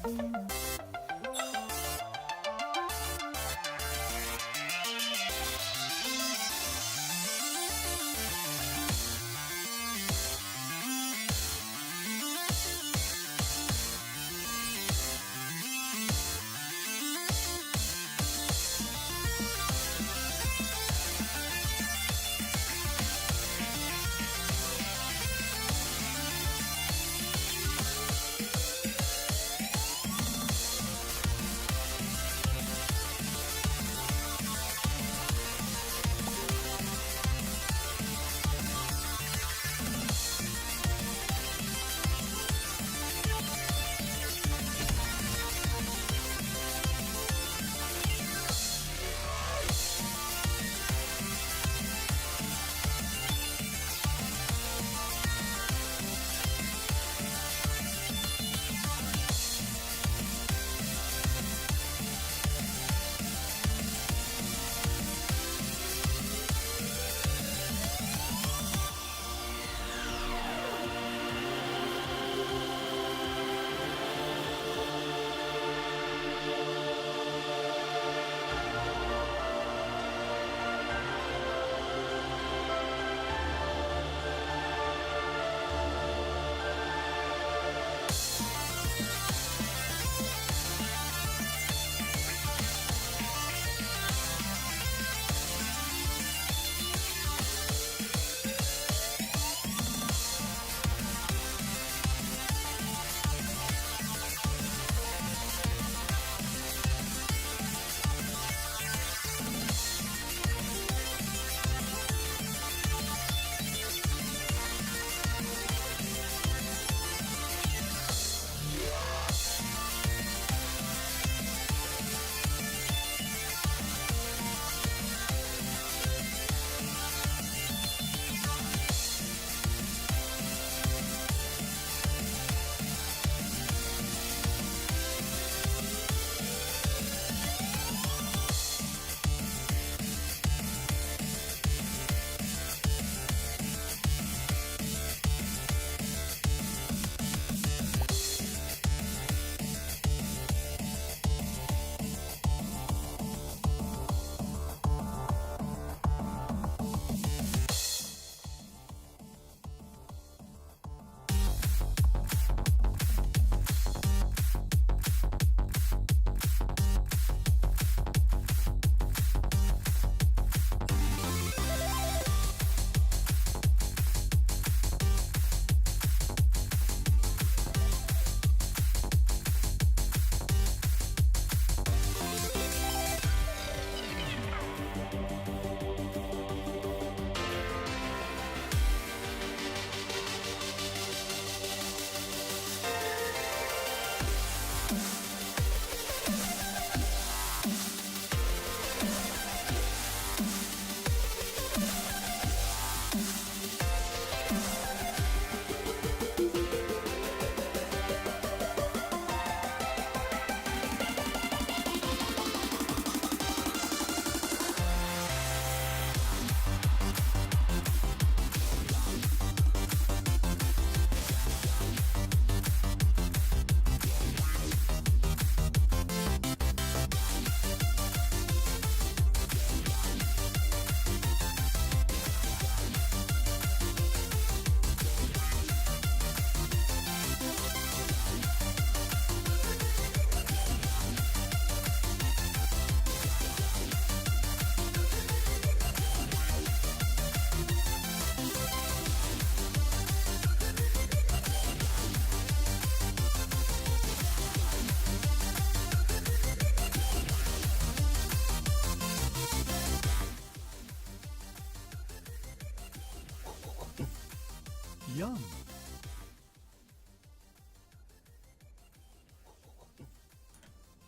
Yum.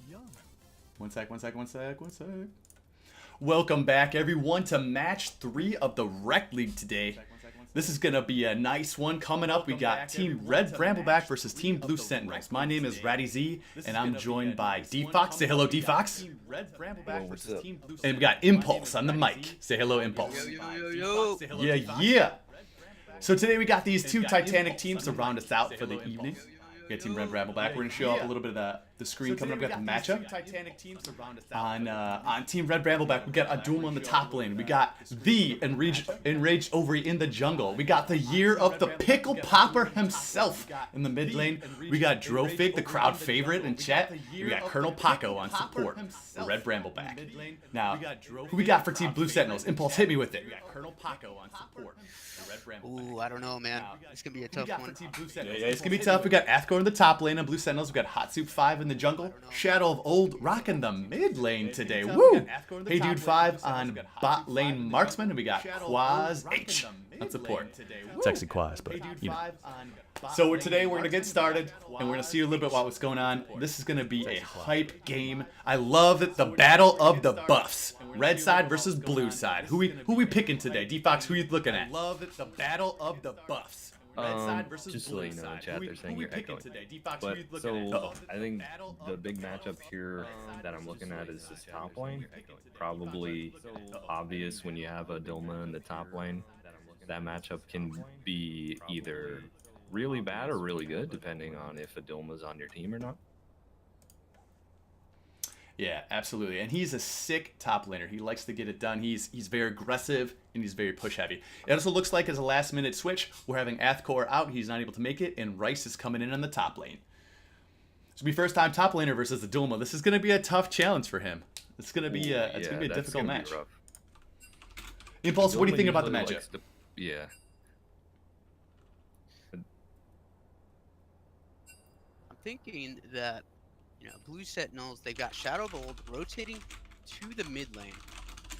Yum. One sec. Welcome back, everyone, to match 3 of the Rekt League today. This is going to be a nice one. Coming up, we got Team Red Brambleback versus Team Blue Sentinels. My name is Ratty Z, and I'm joined by D-Fox. Say hello, D-Fox. And we got Impulse on the mic. Say hello, Impulse. Yeah. So today we got these 2 Titanic teams to round us out for the evening. We got Team Red Brambleback. We're going to show up a little bit of that the screen coming up. We got the matchup on Team Red Brambleback. We got Aduma in the top lane. We got the Enraged Ovary in the jungle. We got the year of the pickle popper himself in the mid lane. We got Drofig, the crowd favorite in chat. We got Colonel Paco on support for Red Brambleback. Now, who we got for Team Blue Sentinels? Impulse, hit me with it. We got Colonel Paco on support for Red Brambleback. Ooh, I don't know, man. It's gonna be a tough one. Yeah, it's gonna be tough. We got Athkor in the top lane on Blue Sentinels. We got Hot Soup 5 in the jungle. Shadow of Old rocking the mid lane today. Woo! Hey Dude 5 on bot lane Marksman, and we got Quaz H on support. It's actually Quaz, but you know. So today we're gonna get started, and we're gonna see a little bit about what's going on. This is gonna be a hype game. I love it. The battle of the buffs. Red side versus blue side. Who we picking today? D-Fox, who you looking at? I love it. The battle of the buffs. Just so you know in chat, they're saying you're echoing. But so I think the big matchup here that I'm looking at is this top lane. Probably obvious when you have a Dilma in the top lane. That matchup can be either really bad or really good, depending on if a Dilma's on your team or not. Yeah, absolutely. And he's a sick top laner. He likes to get it done. He's very aggressive, and he's very push heavy. It also looks like as a last minute switch, we're having Athkor out. He's not able to make it, and Rice is coming in on the top lane. It's going to be first time top laner versus the Dulma. This is going to be a tough challenge for him. It's going to be a difficult match. Impulse, what do you think about the matchup? Yeah. I'm thinking that, you know, Blue Sentinels, they've got Shadow of Old rotating to the mid lane.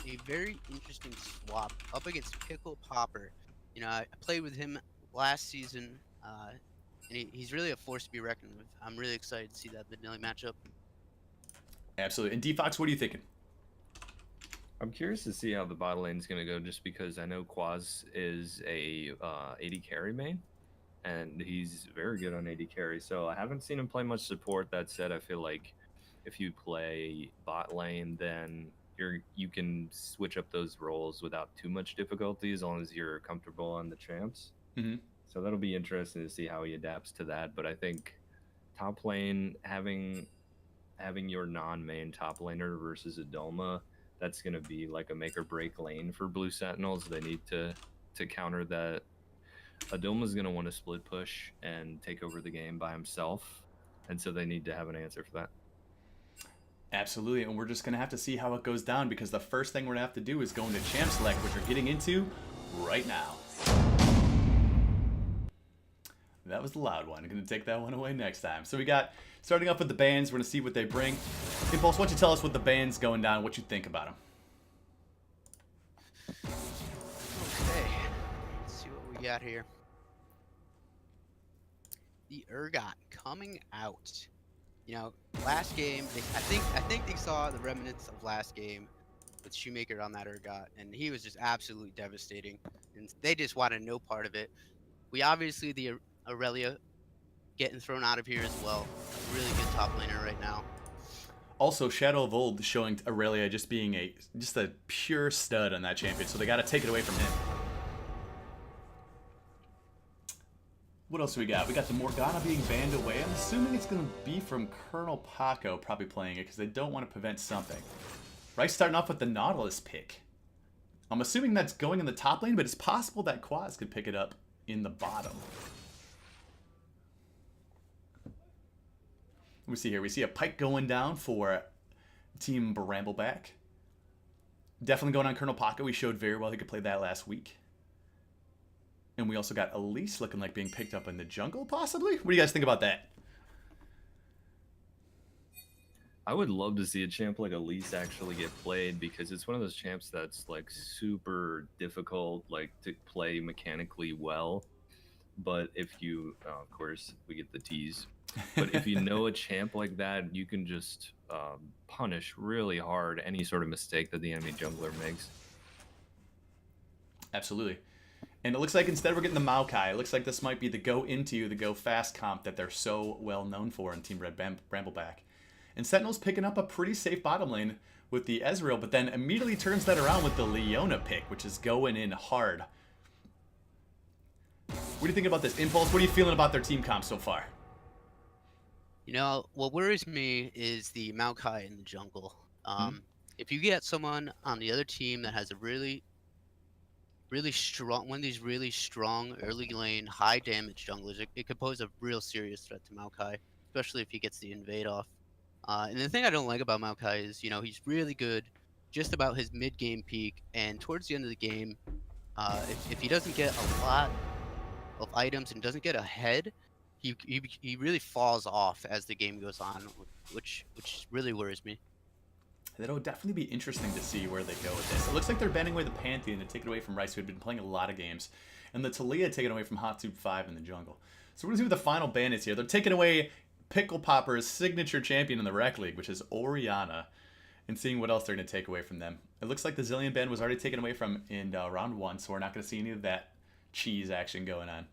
A very interesting swap up against Pickle Popper. You know, I played with him last season, and he's really a force to be reckoned with. I'm really excited to see that mid lane matchup. Absolutely. And D-Fox, what are you thinking? I'm curious to see how the bot lane is going to go, just because I know Quaz is a AD carry main. And he's very good on AD carry, so I haven't seen him play much support. That said, I feel like if you play bot lane, then you can switch up those roles without too much difficulty, as long as you're comfortable on the champs. So that'll be interesting to see how he adapts to that. But I think top lane, having your non-main top laner versus a Doma, that's going to be like a make or break lane for Blue Sentinels. They need to counter that. Adoma's going to want to split push and take over the game by himself, and so they need to have an answer for that. Absolutely, and we're just going to have to see how it goes down, because the first thing we're going to have to do is go into Champ Select, which we're getting into right now. That was the loud one. I'm going to take that one away next time. So we got, starting off with the bands, we're going to see what they bring. Impulse, why don't you tell us what the band's going down, what you think about them? We got here the Urgot coming out. You know, last game I think they saw the remnants of last game with Shoemaker on that Urgot, and he was just absolutely devastating, and they just wanted no part of it. We obviously the Aurelia getting thrown out of here as well. Really good top laner right now. Also, Shadow of Old showing Aurelia just being a pure stud on that champion, so they got to take it away from him. What else do we got? We got the Morgana being banned away. I'm assuming it's going to be from Colonel Paco probably playing it, because they don't want to prevent something. Rice starting off with the Nautilus pick. I'm assuming that's going in the top lane, but it's possible that Quaz could pick it up in the bottom. Let me see here. We see a Pike going down for Team Brambleback. Definitely going on Colonel Paco. We showed very well he could play that last week. And we also got Elise looking like being picked up in the jungle, possibly? What do you guys think about that? I would love to see a champ like Elise actually get played, because it's one of those champs that's like super difficult, like to play mechanically well. But if you, of course, we get the tease. But if you know a champ like that, you can just punish really hard any sort of mistake that the enemy jungler makes. Absolutely. And it looks like instead we're getting the Maokai. It looks like this might be the go fast comp that they're so well known for in Team Red Brambleback. And Sentinel's picking up a pretty safe bottom lane with the Ezreal, but then immediately turns that around with the Leona pick, which is going in hard. What do you think about this? Impulse, what are you feeling about their team comp so far? What worries me is the Maokai in the jungle. Hmm? If you get someone on the other team that has a really strong, one of these really strong early lane, high damage junglers, it could pose a real serious threat to Maokai, especially if he gets the invade off. And the thing I don't like about Maokai is, he's really good just about his mid game peak, and towards the end of the game, if he doesn't get a lot of items and doesn't get ahead, he really falls off as the game goes on, which really worries me. It'll definitely be interesting to see where they go with this. It looks like they're banning away the Pantheon to take it away from Rice, who had been playing a lot of games, and the Talia taken away from Hot Soup 5 in the jungle. So we're going to see what the final ban is here. They're taking away Pickle Popper's signature champion in the Rec League, which is Orianna, and seeing what else they're going to take away from them. It looks like the Zillion ban was already taken away from in round 1, so we're not going to see any of that cheese action going on.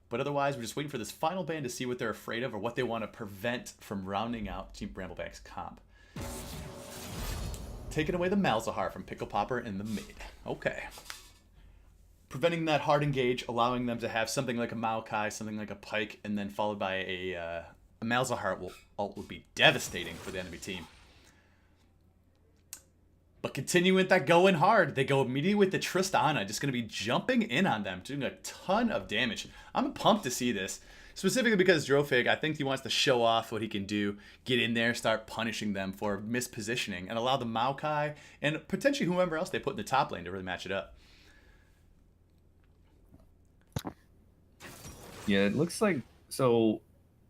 But otherwise, we're just waiting for this final ban to see what they're afraid of or what they want to prevent from rounding out Team Brambleback's comp. Taking away the Malzahar from Pickle Popper in the mid. Okay. Preventing that hard engage, allowing them to have something like a Maokai, something like a Pike, and then followed by a Malzahar will be devastating for the enemy team. But continuing with that going hard, they go immediately with the Tristana, just going to be jumping in on them, doing a ton of damage. I'm pumped to see this, specifically because Drofig, I think he wants to show off what he can do, get in there, start punishing them for mispositioning, and allow the Maokai and potentially whoever else they put in the top lane to really match it up. Yeah, it looks like so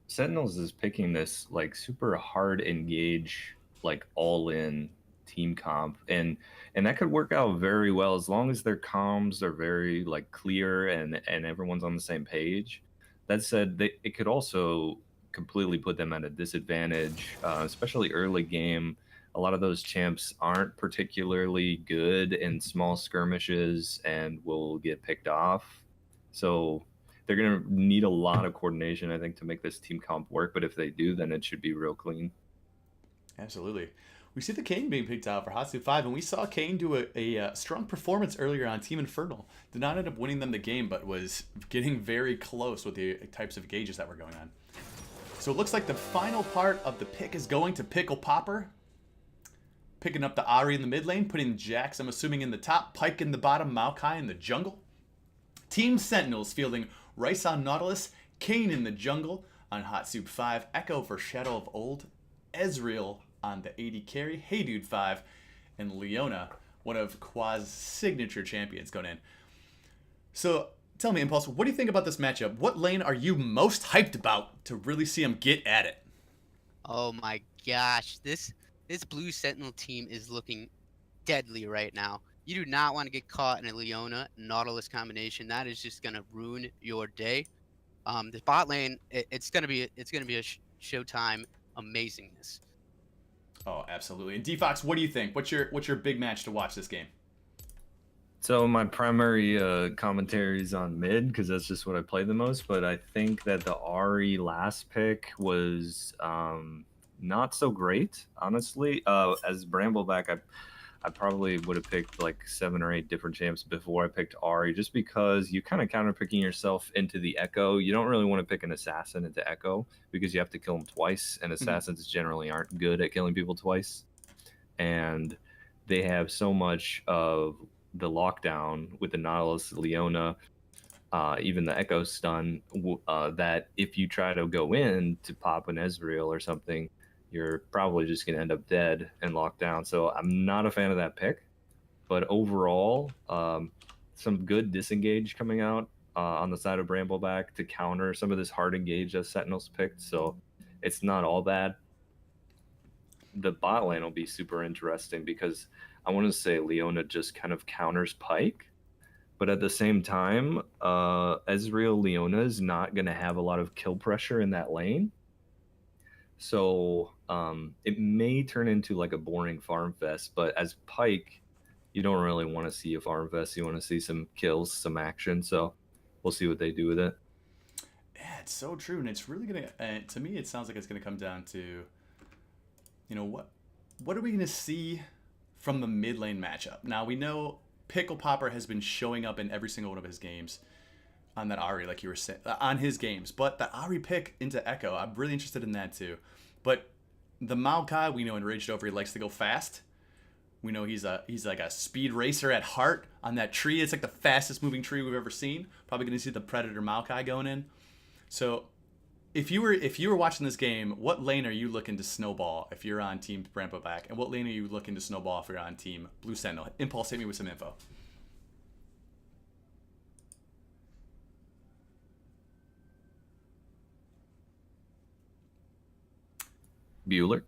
Sentinels is picking this like super hard engage, like all in team comp, and that could work out very well as long as their comms are very like clear and everyone's on the same page. That said, it could also completely put them at a disadvantage, especially early game. A lot of those champs aren't particularly good in small skirmishes and will get picked off. So they're going to need a lot of coordination, I think, to make this team comp work. But if they do, then it should be real clean. Absolutely. We see the Kane being picked out for Hot Soup 5, and we saw Kane do a strong performance earlier on Team Infernal. Did not end up winning them the game, but was getting very close with the types of gauges that were going on. So it looks like the final part of the pick is going to Pickle Popper. Picking up the Ahri in the mid lane, putting Jax, I'm assuming, in the top, Pike in the bottom, Maokai in the jungle. Team Sentinels fielding Rice on Nautilus, Kane in the jungle on Hot Soup 5, Echo for Shadow of Old, Ezreal on the AD carry, Hey Dude 5, and Leona, one of Quaz's signature champions, going in. So tell me, Impulse, what do you think about this matchup? What lane are you most hyped about to really see him get at it? Oh my gosh, this blue Sentinel team is looking deadly right now. You do not want to get caught in a Leona Nautilus combination. That is just gonna ruin your day. The bot lane, it's gonna be a showtime amazingness. Oh, absolutely. And D-Fox, what do you think? What's your big match to watch this game? So my primary commentary is on mid because that's just what I play the most. But I think that the Ahri last pick was not so great, honestly. As Brambleback, I probably would have picked like 7 or 8 different champs before I picked Ahri, just because you kind of counter picking yourself into the Echo. You don't really want to pick an assassin into Echo because you have to kill him twice, and assassins generally aren't good at killing people twice. And they have so much of the lockdown with the Nautilus, Leona, even the Echo stun, that if you try to go in to pop an Ezreal or something, you're probably just going to end up dead and locked down. So I'm not a fan of that pick. But overall, some good disengage coming out on the side of Brambleback to counter some of this hard engage that Sentinels picked. So it's not all bad. The bot lane will be super interesting because I want to say Leona just kind of counters Pike. But at the same time, Ezreal Leona is not going to have a lot of kill pressure in that lane. So it may turn into like a boring farm fest, but as Pike, you don't really want to see a farm fest. You want to see some kills, some action. So we'll see what they do with it. Yeah, it's so true, and it's really gonna. To me, it sounds like it's gonna come down to, what are we gonna see from the mid lane matchup? Now we know Pickle Popper has been showing up in every single one of his games. on that Ari, like you were saying, on his games. But the Ari pick into Echo, I'm really interested in that too. But the Maokai, we know in Raged Over, he likes to go fast. We know he's like a speed racer at heart on that tree. It's like the fastest moving tree we've ever seen. Probably going to see the Predator Maokai going in. So if you were watching this game, what lane are you looking to snowball if you're on Team Brambleback? And what lane are you looking to snowball if you're on Team Blue Sentinel? Impulse, hit me with some info. Bueller.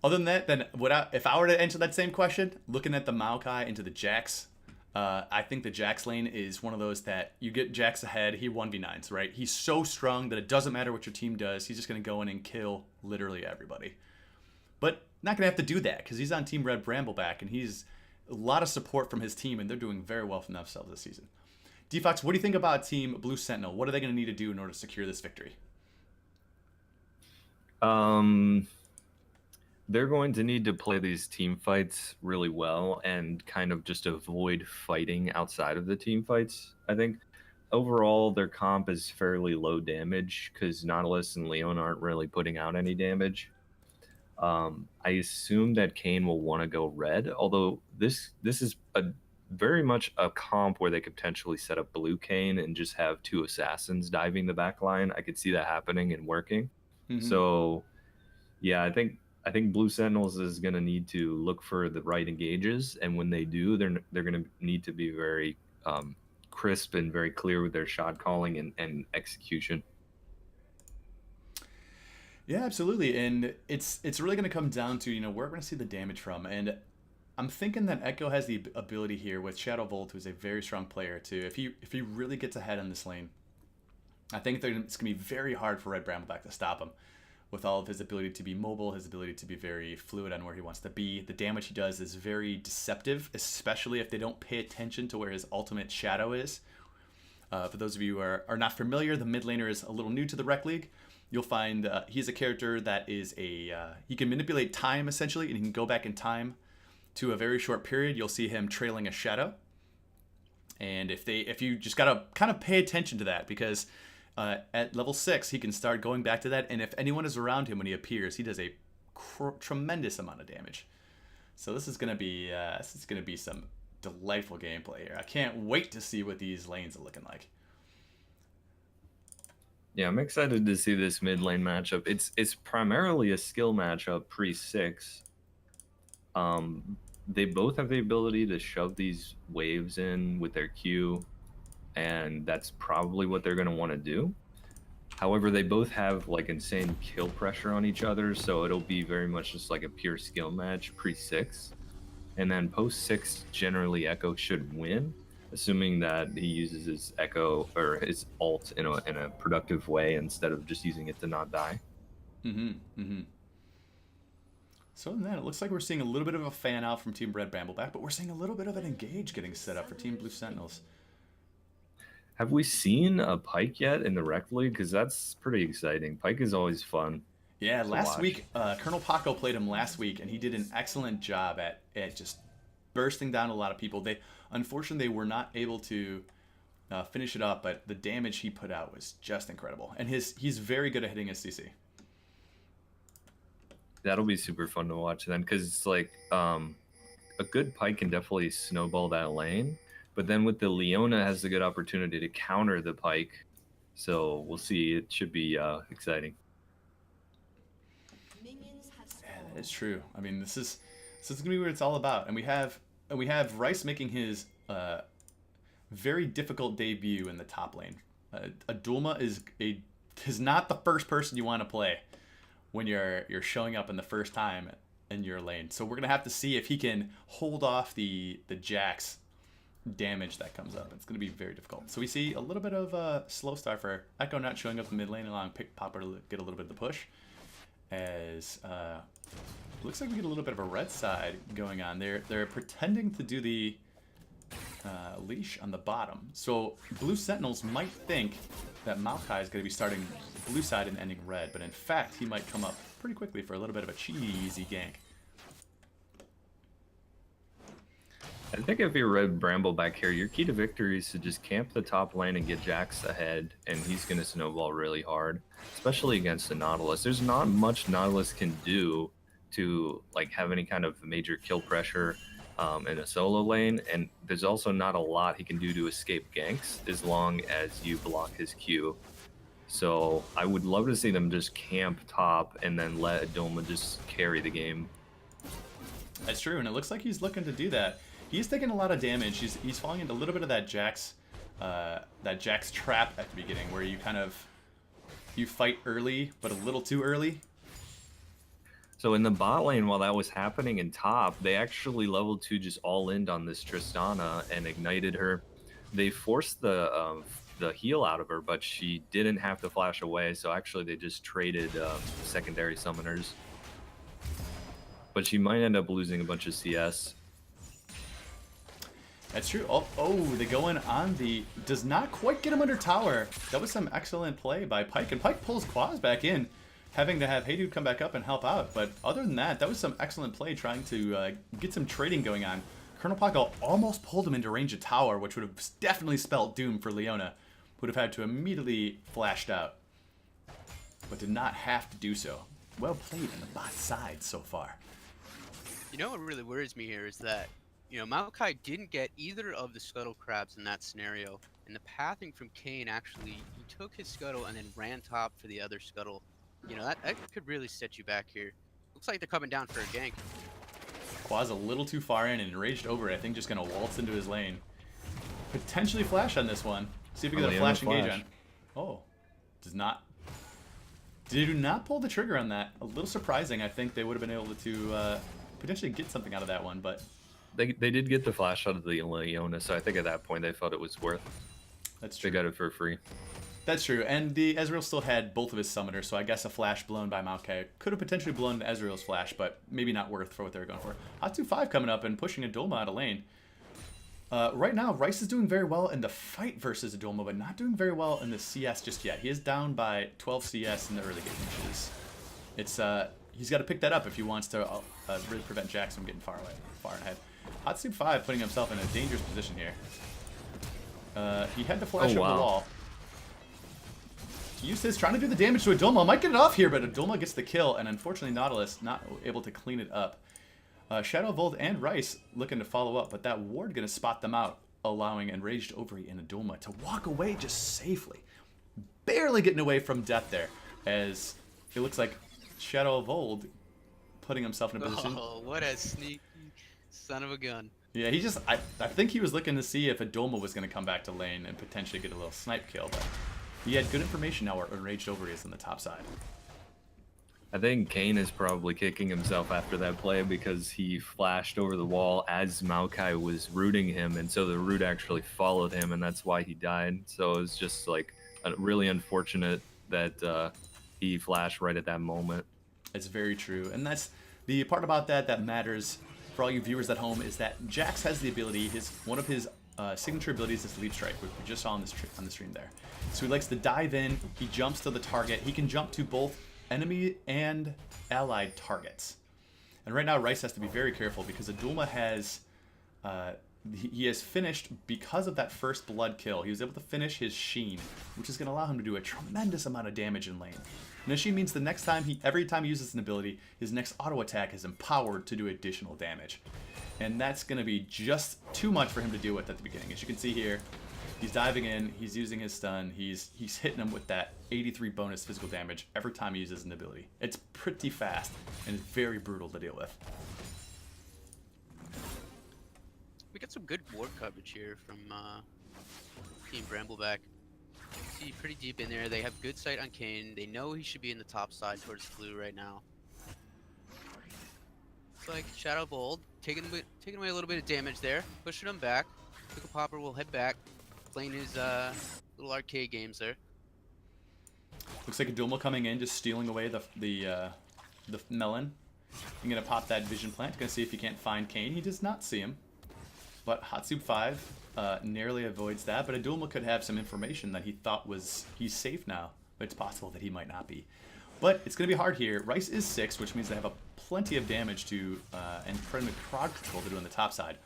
Other than that, then if I were to answer that same question, looking at the Maokai into the Jax, I think the Jax lane is one of those that you get Jax ahead, he 1v9s, right? He's so strong that it doesn't matter what your team does. He's just going to go in and kill literally everybody. But not going to have to do that because he's on Team Red Brambleback, and he's a lot of support from his team, and they're doing very well for themselves this season. Defox, what do you think about Team Blue Sentinel? What are they going to need to do in order to secure this victory? They're going to need to play these team fights really well and kind of just avoid fighting outside of the team fights. I think overall their comp is fairly low damage because Nautilus and Leon aren't really putting out any damage. I assume that Kane will want to go red, although this is a very much a comp where they could potentially set up blue Kane and just have 2 assassins diving the back line. I could see that happening and working. So yeah, I think Blue Sentinels is going to need to look for the right engages, and when they do, they're going to need to be very crisp and very clear with their shot calling and execution. Yeah, absolutely, and it's really going to come down to where we're going to see the damage from, and I'm thinking that Echo has the ability here with Shadow Volt, who's a very strong player too. If he really gets ahead on this lane, I think it's going to be very hard for Red Brambleback to stop him. With all of his ability to be mobile, his ability to be very fluid on where he wants to be. The damage he does is very deceptive, especially if they don't pay attention to where his ultimate shadow is. For those of you who are not familiar, the mid laner is a little new to the Rekt League. You'll find he's a character that is he can manipulate time essentially, and he can go back in time to a very short period. You'll see him trailing a shadow. And if you just gotta kind of pay attention to that, because at level 6, he can start going back to that, and if anyone is around him when he appears, he does a tremendous amount of damage. So this is gonna be some delightful gameplay here. I can't wait to see what these lanes are looking like. Yeah, I'm excited to see this mid lane matchup. It's primarily a skill matchup pre-6. They both have the ability to shove these waves in with their Q, and that's probably what they're going to want to do. However, they both have like insane kill pressure on each other, so it'll be very much just like a pure skill match pre-6. And then post-6, generally Echo should win, assuming that he uses his Echo or his ult in a productive way instead of just using it to not die. So in that, it looks like we're seeing a little bit of a fan out from Team Red Brambleback, but we're seeing a little bit of an engage getting set up for Team Blue Sentinels. Have we seen a Pyke yet in the Rekt League? Because that's pretty exciting. Pyke is always fun. Yeah, last week, Colonel Paco played him last week, and he did an excellent job at just bursting down a lot of people. Unfortunately, they were not able to finish it up, but the damage he put out was just incredible. And he's very good at hitting his CC. That'll be super fun to watch then, because it's like a good Pyke can definitely snowball that lane. But then with the Leona has a good opportunity to counter the Pyke. So we'll see. It should be exciting. Yeah, that is true. I mean, this is gonna be what it's all about. And we have Rice making his very difficult debut in the top lane. Adulma is not the first person you want to play when you're showing up in the first time in your lane. So we're gonna have to see if he can hold off the Jax damage that comes up. It's going to be very difficult. So we see a little bit of a slow start for Echo not showing up in mid lane, allowing Pick Popper to get a little bit of the push. As looks like we get a little bit of a red side going on. They're pretending to do the leash on the bottom. So Blue Sentinels might think that Maokai is going to be starting blue side and ending red, but in fact he might come up pretty quickly for a little bit of a cheesy gank. I think if you're Red Brambleback here, your key to victory is to just camp the top lane and get Jax ahead, and he's going to snowball really hard, especially against the Nautilus. There's not much Nautilus can do to like have any kind of major kill pressure in a solo lane, and there's also not a lot he can do to escape ganks as long as you block his Q. So I would love to see them just camp top and then let Adoma just carry the game. That's true, and it looks like he's looking to do that. He's taking a lot of damage. He's falling into a little bit of that Jax trap at the beginning, where you fight early, but a little too early. So in the bot lane, while that was happening in top, they actually level 2 just all in on this Tristana and ignited her. They forced the heal out of her, but she didn't have to flash away. So actually, they just traded secondary summoners. But she might end up losing a bunch of CS. That's true. Oh, they go in on the... Does not quite get him under tower. That was some excellent play by Pyke. And Pyke pulls Quaz back in, having to have Heydude come back up and help out. But other than that, that was some excellent play trying to get some trading going on. Colonel Pyke almost pulled him into range of tower, which would have definitely spelled doom for Leona. Would have had to immediately flashed out. But did not have to do so. Well played on the bot side so far. You know what really worries me here is that, you know, Maokai didn't get either of the scuttle crabs in that scenario, and the pathing from Kayn actually, he took his scuttle and then ran top for the other scuttle. You know, that could really set you back here. Looks like they're coming down for a gank. Quaz a little too far in and enraged over it. I think just going to waltz into his lane. Potentially flash on this one. See if we get a flash engage on. Oh, does not. They do not pull the trigger on that. A little surprising. I think they would have been able to potentially get something out of that one, but... They did get the flash out of the Leona, so I think at that point they felt it was worth. That's true. They got it for free. That's true, and the Ezreal still had both of his summoners, so I guess a flash blown by Maokai could have potentially blown Ezreal's flash, but maybe not worth for what they were going for. Hatsu 5 coming up and pushing Adolma out of lane. Right now, Rice is doing very well in the fight versus Adolma, but not doing very well in the CS just yet. He is down by 12 CS in the early game, which is... he's got to pick that up if he wants to really prevent Jax from getting far ahead. Hatsu 5 putting himself in a dangerous position here. He had to flash over the wall. He used his, trying to do the damage to Adolma. Might get it off here, but Adolma gets the kill, and unfortunately Nautilus not able to clean it up. Shadow of Old and Rice looking to follow up, but that ward going to spot them out, allowing Enraged Ovary and Adolma to walk away just safely. Barely getting away from death there, as it looks like Shadow of Old putting himself in a position. Oh, what a sneaky son of a gun. Yeah, he just, I think he was looking to see if Adolma was going to come back to lane and potentially get a little snipe kill, but he had good information now where Enraged Ovary is on the top side. I think Kayn is probably kicking himself after that play because he flashed over the wall as Maokai was rooting him, and so the root actually followed him, and that's why he died. So it was just like really unfortunate that he flashed right at that moment. It's very true, and that's the part about that matters for all you viewers at home is that Jax has the ability, one of his signature abilities is Leap Strike, which we just saw on the stream there. So he likes to dive in, he jumps to the target, he can jump to both enemy and allied targets. And right now Rice has to be very careful because Adolma has he has finished because of that first blood kill. He was able to finish his Sheen, which is going to allow him to do a tremendous amount of damage in lane. And Sheen means the next time every time he uses an ability, his next auto attack is empowered to do additional damage. And that's going to be just too much for him to deal with at the beginning. As you can see here, he's diving in, he's using his stun, he's hitting him with that 83 bonus physical damage every time he uses an ability. It's pretty fast and it's very brutal to deal with. We got some good ward coverage here from Team Brambleback. See, pretty deep in there. They have good sight on Kayn. They know he should be in the top side towards blue right now. Looks like Shadow of Old taking away a little bit of damage there, pushing him back. Pickle Popper will head back, playing his little arcade games there. Looks like Adolma coming in, just stealing away the melon. I'm gonna pop that vision plant. Gonna see if he can't find Kayn. He does not see him. But Hatsu 5 narrowly avoids that, but Adolma could have some information that he thought he's safe now, but it's possible that he might not be. But it's going to be hard here. Rice is 6, which means they have plenty of damage to and crowd control to do on the top side.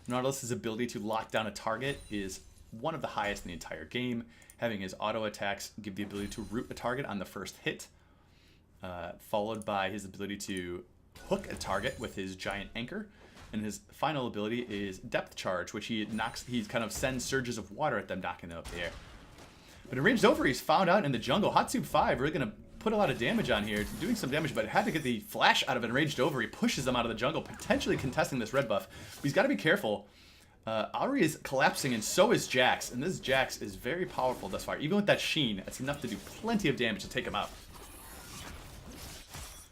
Nautilus' ability to lock down a target is one of the highest in the entire game, having his auto attacks give the ability to root a target on the first hit, followed by his ability to hook a target with his giant anchor, and his final ability is depth charge, which he kind of sends surges of water at them, knocking them up the air. But in ranged over, he's found out in the jungle. Hatsube 5 really going to put a lot of damage on here, doing some damage, but had to get the flash out of enraged over. He pushes them out of the jungle, potentially contesting this red buff. But he's got to be careful. Auri is collapsing, and so is Jax, and this Jax is very powerful thus far. Even with that Sheen, that's enough to do plenty of damage to take him out.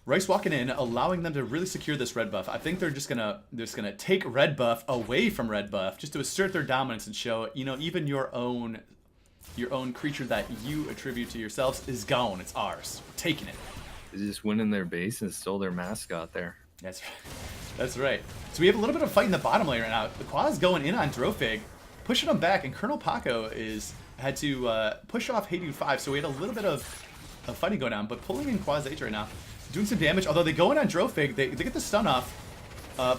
Rice walking in, allowing them to really secure this red buff. I think they're just gonna take red buff away from red buff, just to assert their dominance and show, you know, even your own creature that you attribute to yourselves is gone. It's ours. We're taking it. They just went in their base and stole their mascot there. That's right. That's right. So we have a little bit of fight in the bottom lane right now. The Quaz going in on Drofig, pushing him back, and Colonel Paco had to push off Heydude 5, so we had a little bit of fighting going on, but pulling in Quaz H right now, doing some damage. Although they go in on Drofig, they get the stun off.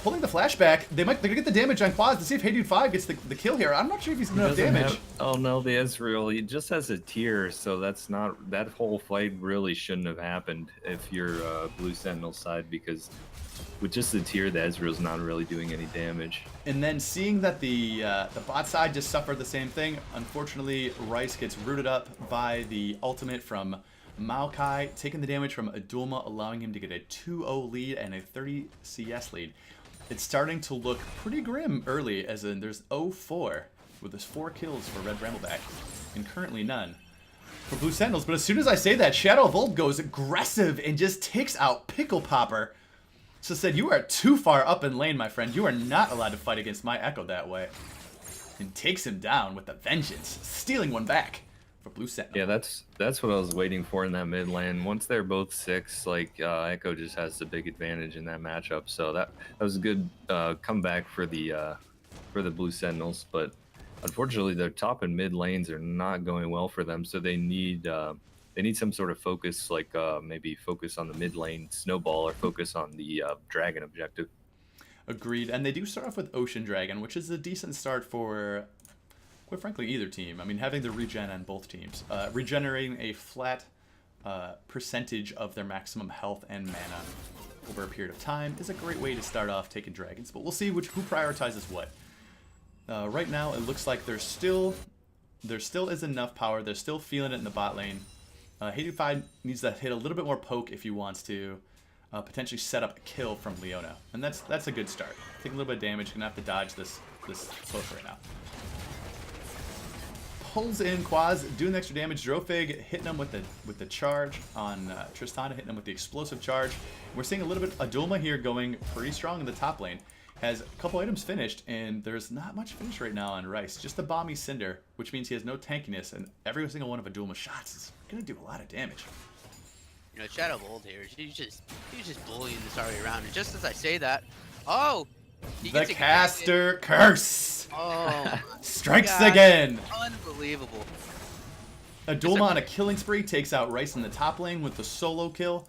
Pulling the flashback, they're gonna get the damage on Quaz to see if Heydude 5 gets the kill here. I'm not sure if he's gonna have damage. Oh no, the Ezreal, he just has a tier, so that whole fight really shouldn't have happened if you're Blue Sentinel side, because with just the tier, the Ezreal's not really doing any damage. And then seeing that the bot side just suffered the same thing, unfortunately, Rice gets rooted up by the ultimate from Maokai, taking the damage from Adulma, allowing him to get a 2-0 lead and a 30 CS lead. It's starting to look pretty grim early, as in there's 0-4, with there's 4 kills for Red Brambleback, and currently none for Blue Sentinels. But as soon as I say that, Shadow of Old goes aggressive and just takes out Pickle Popper. So said, you are too far up in lane, my friend. You are not allowed to fight against my Echo that way. And takes him down with a vengeance, stealing one back for Blue Sentinel. Yeah, that's what I was waiting for in that mid lane. Once they're both 6, like Echo just has the big advantage in that matchup. So that was a good comeback for the Blue Sentinels. But unfortunately, their top and mid lanes are not going well for them. So they need some sort of focus, like maybe focus on the mid lane snowball, or focus on the dragon objective. Agreed. And they do start off with Ocean Dragon, which is a decent start for, quite frankly, either team. I mean, having the regen on both teams. Regenerating a flat percentage of their maximum health and mana over a period of time is a great way to start off taking dragons. But we'll see who prioritizes what. Right now, it looks like there still is enough power. They're still feeling it in the bot lane. Heydude 5 needs to hit a little bit more poke if he wants to potentially set up a kill from Leona. And that's a good start. Taking a little bit of damage, gonna have to dodge this poke right now. Pulls in Quaz, doing the extra damage. Drofig hitting him with the charge on Tristana, hitting him with the explosive charge. We're seeing a little bit Adulma here going pretty strong in the top lane. Has a couple items finished, and there's not much finish right now on Rice. Just the Bomby Cinder, which means he has no tankiness, and every single one of Adulma's shots is gonna do a lot of damage. You know, Shadow of Old here, he's just bullying this already around. And just as I say that, oh, he The gets a caster curse oh, strikes God, again. unbelievable. Adulma on a killing spree takes out Rice in the top lane with the solo kill.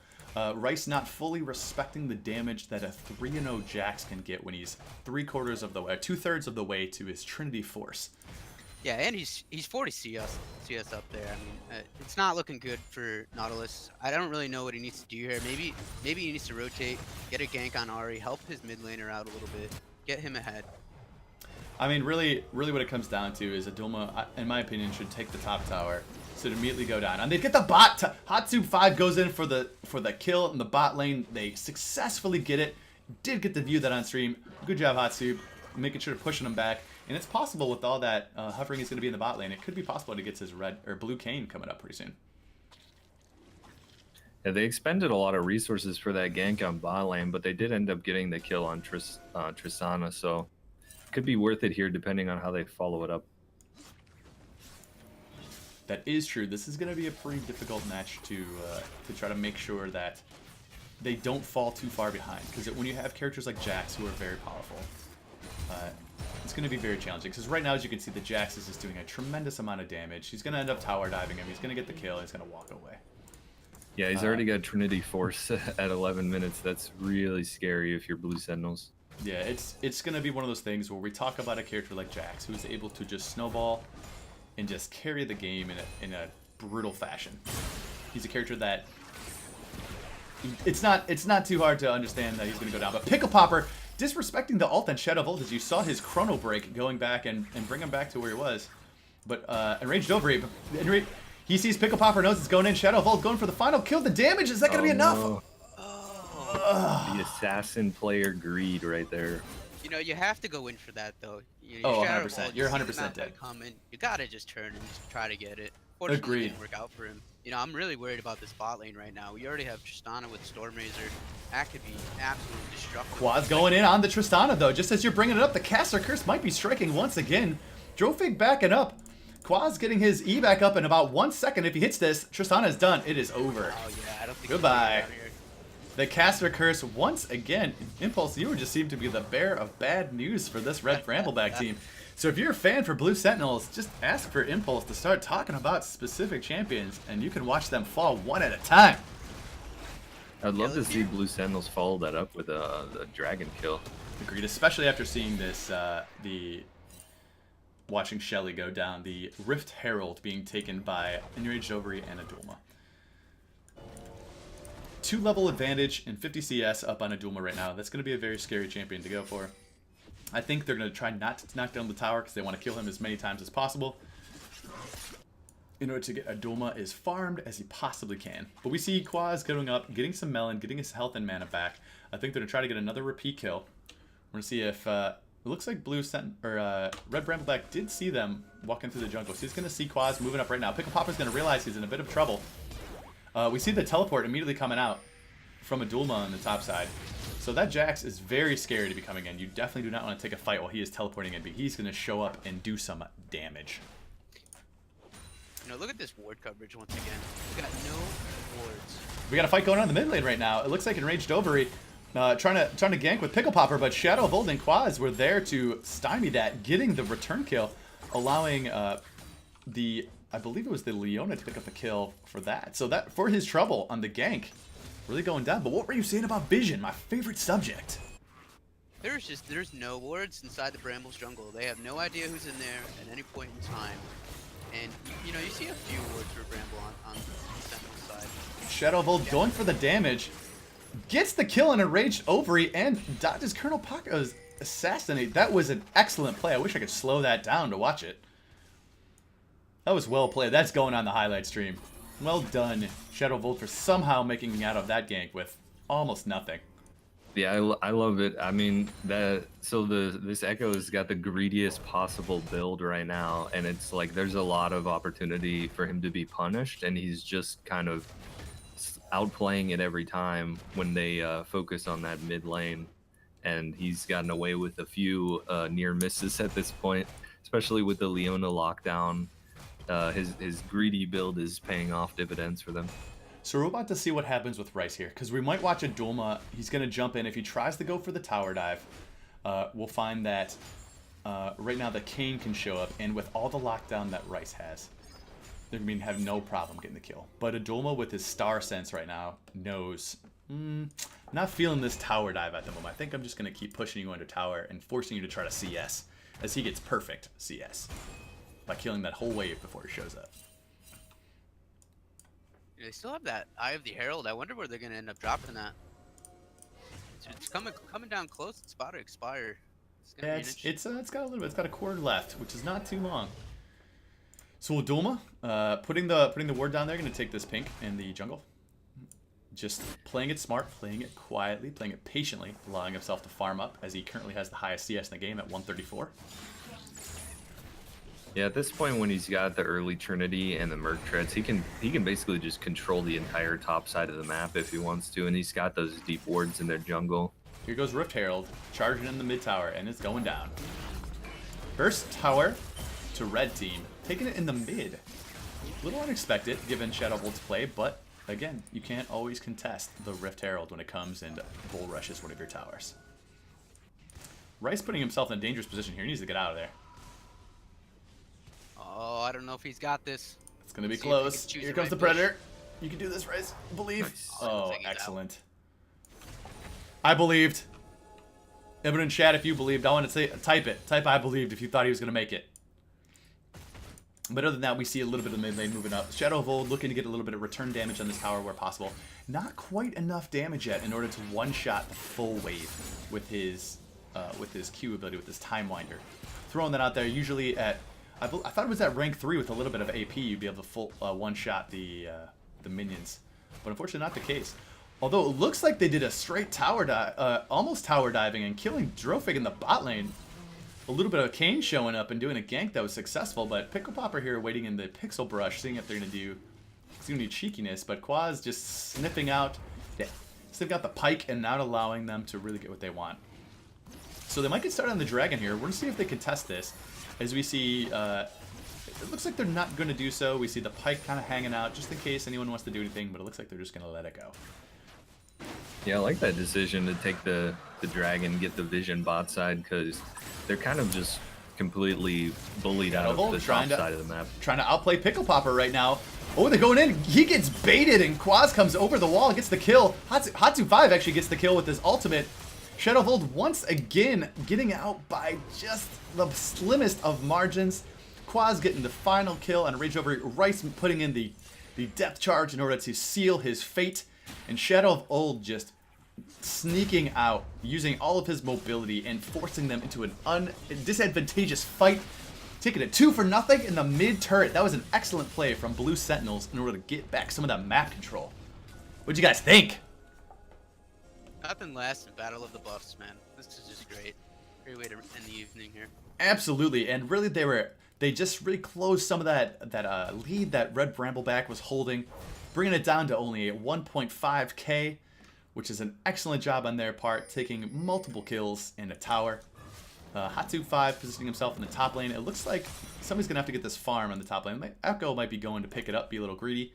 Rice not fully respecting the damage that a 3-0 Jax can get when he's 2/3 of the way to his Trinity Force. Yeah, and he's 40 CS up there. I mean, it's not looking good for Nautilus. I don't really know what he needs to do here. Maybe he needs to rotate, get a gank on Ahri, help his mid laner out a little bit, get him ahead. I mean, really what it comes down to is Adulma, in my opinion, should take the top tower, so to immediately go down. And they get the bot. Hatsube 5 goes in for the kill in the bot lane. They successfully get it. Did get to view that on stream. Good job, Hatsube, making sure to pushing him back. And it's possible with all that hovering is going to be in the bot lane. It could be possible to get his red or blue cane coming up pretty soon. Yeah, they expended a lot of resources for that gank on bot lane, but they did end up getting the kill on Tristana, so could be worth it here depending on how they follow it up. That is true. This is going to be a pretty difficult match to try to make sure that they don't fall too far behind. Because when you have characters like Jax who are very powerful, it's going to be very challenging. Because right now, as you can see, the Jax is just doing a tremendous amount of damage. He's going to end up tower diving him. He's going to get the kill. He's going to walk away. Yeah, he's already got Trinity Force at 11 minutes. That's really scary if you're Blue Sentinels. Yeah, it's gonna be one of those things where we talk about a character like Jax, who's able to just snowball and just carry the game in a brutal fashion. He's a character that it's not too hard to understand that he's gonna go down. But Pickle Popper disrespecting the ult and Shadow Voltage. You saw his chrono break going back and bring him back to where he was. But Enraged Overeat, he sees Pickle Popper, knows it's going in. Shadow Volt going for the final kill. The damage, is that gonna be enough? No. The assassin player greed right there. You know, you have to go in for that though. Oh, Shadow 100%. Ball, You're you see the 100% map dead. coming, you gotta just turn and just try to get it. Fortunately, Agreed. it didn't work out for him. You know, I'm really worried about this bot lane right now. We already have Tristana with Stormrazor. That could be absolutely destructive. Quad's going in on the Tristana though. Just as you're bringing it up, the Caster Curse might be striking once again. Drofig backing up. Quad's getting his E back up in about 1 second. If he hits this, Tristana is done. It is over. Oh yeah, I don't think. Goodbye. The Caster Curse once again. Impulse, you just seem to be the bearer of bad news for this Red Brambleback team. So if you're a fan for Blue Sentinels, just ask for Impulse to start talking about specific champions, and you can watch them fall one at a time. I'd love to see Blue Sentinels follow that up with a dragon kill. Agreed, especially after seeing this, watching Shelly go down, the Rift Herald being taken by Enraged Overeat and Adulma. 2-level advantage and 50 CS up on Adulma right now. That's going to be a very scary champion to go for. I think they're going to try not to knock down the tower because they want to kill him as many times as possible in order to get Adulma as farmed as he possibly can. But we see Quaz going up, getting some melon, getting his health and mana back. I think they're going to try to get another repeat kill. We're going to see if... it looks like Red Brambleback did see them walking through the jungle. So he's going to see Quaz moving up right now. Pickle Popper's going to realize he's in a bit of trouble. We see the teleport immediately coming out from Adulma on the top side. So that Jax is very scary to be coming in. You definitely do not want to take a fight while he is teleporting in, but he's going to show up and do some damage. You know, look at this ward coverage once again. We got no wards. We got a fight going on in the mid lane right now. It looks like Enraged Overeat trying to gank with Pickle Popper, but Shadow Volt and Quaz were there to stymie that, getting the return kill, allowing I believe it was the Leona to pick up the kill for that. So that, for his trouble on the gank, really going down. But what were you saying about Vision, my favorite subject? There's no wards inside the Brambles jungle. They have no idea who's in there at any point in time. And, you know, you see a few wards for Bramble on the Sentinel side. Shadow Volt going for the damage. Gets the kill on Enraged Overeat and dodges Colonel Paco's assassinate. That was an excellent play. I wish I could slow that down to watch it. That was well played. That's going on the highlight stream. Well done, Shadow Volt, for somehow making out of that gank with almost nothing. Yeah, I love it. I mean, this Echo has got the greediest possible build right now, and it's like there's a lot of opportunity for him to be punished, and he's just kind of outplaying it every time when they focus on that mid lane, and he's gotten away with a few near misses at this point, especially with the Leona lockdown. His greedy build is paying off dividends for them. So we're about to see what happens with Rice here, because we might watch Adulma. He's going to jump in. If he tries to go for the tower dive, we'll find that right now the Kayn can show up, and with all the lockdown that Rice has, they're going to have no problem getting the kill. But Adulma, with his star sense right now, knows, not feeling this tower dive at the moment. I think I'm just going to keep pushing you under tower and forcing you to try to CS, as he gets perfect CS by killing that whole wave before he shows up. They still have that Eye of the Herald. I wonder where they're gonna end up dropping that. It's coming down close. It's about to expire. Yeah, it's got a little bit. It's got a quarter left, which is not too long. So Adulma, putting the ward down there, gonna take this pink in the jungle. Just playing it smart, playing it quietly, playing it patiently, allowing himself to farm up, as he currently has the highest CS in the game at 134. Yeah, at this point, when he's got the early Trinity and the Merc Treads, he can basically just control the entire top side of the map if he wants to, and he's got those deep wards in their jungle. Here goes Rift Herald, charging in the mid tower, and it's going down. First tower to red team, taking it in the mid. A little unexpected given Shadow Volt's play, but again, you can't always contest the Rift Herald when it comes and bull rushes one of your towers. Rice putting himself in a dangerous position here. He needs to get out of there. Oh, I don't know if he's got this. It's going to be close. Here comes the Predator. You can do this, Rice. Believe. Nice. Oh, excellent. I believed. Everyone in chat, if you believed, I want to say, type it. Type I believed if you thought he was going to make it. But other than that, we see a little bit of the mid lane moving up. Shadow of Old looking to get a little bit of return damage on this tower where possible. Not quite enough damage yet in order to one-shot the full wave with his Q ability, with his Time Winder. Throwing that out there, usually at, I thought it was at rank 3 with a little bit of AP, you'd be able to full one-shot the minions. But unfortunately not the case. Although it looks like they did a straight tower dive, almost tower diving and killing Drofig in the bot lane. A little bit of Kane showing up and doing a gank that was successful, but Pickle Popper here waiting in the Pixel Brush, seeing if they're going to do cheekiness, but Quaz just sniffing out the pike and not allowing them to really get what they want. So they might get started on the dragon here. We're going to see if they can test this. As we see, it looks like they're not going to do so. We see the pike kind of hanging out just in case anyone wants to do anything, but it looks like they're just going to let it go. Yeah, I like that decision to take the dragon, get the vision bot side, because they're kind of just completely bullied out of the top side of the map. Trying to outplay Pickle Popper right now. Oh, they're going in. He gets baited, and Quaz comes over the wall and gets the kill. Hatsu 5 actually gets the kill with his ultimate. Shadow of Old once again getting out by just the slimmest of margins. Quaz getting the final kill on Rage Over Rice, putting in the depth charge in order to seal his fate. And Shadow of Old just sneaking out, using all of his mobility and forcing them into an disadvantageous fight. Taking it 2-0 in the mid turret. That was an excellent play from Blue Sentinels in order to get back some of that map control. What'd you guys think? Nothing less than Battle of the Buffs, man. This is just great. Great way to end the evening here. Absolutely, and really they just really closed some of that lead that Red Brambleback was holding, bringing it down to only 1.5k, which is an excellent job on their part, taking multiple kills in a tower. Hatsu 5 positioning himself in the top lane. It looks like somebody's going to have to get this farm on the top lane. Echo might be going to pick it up, be a little greedy.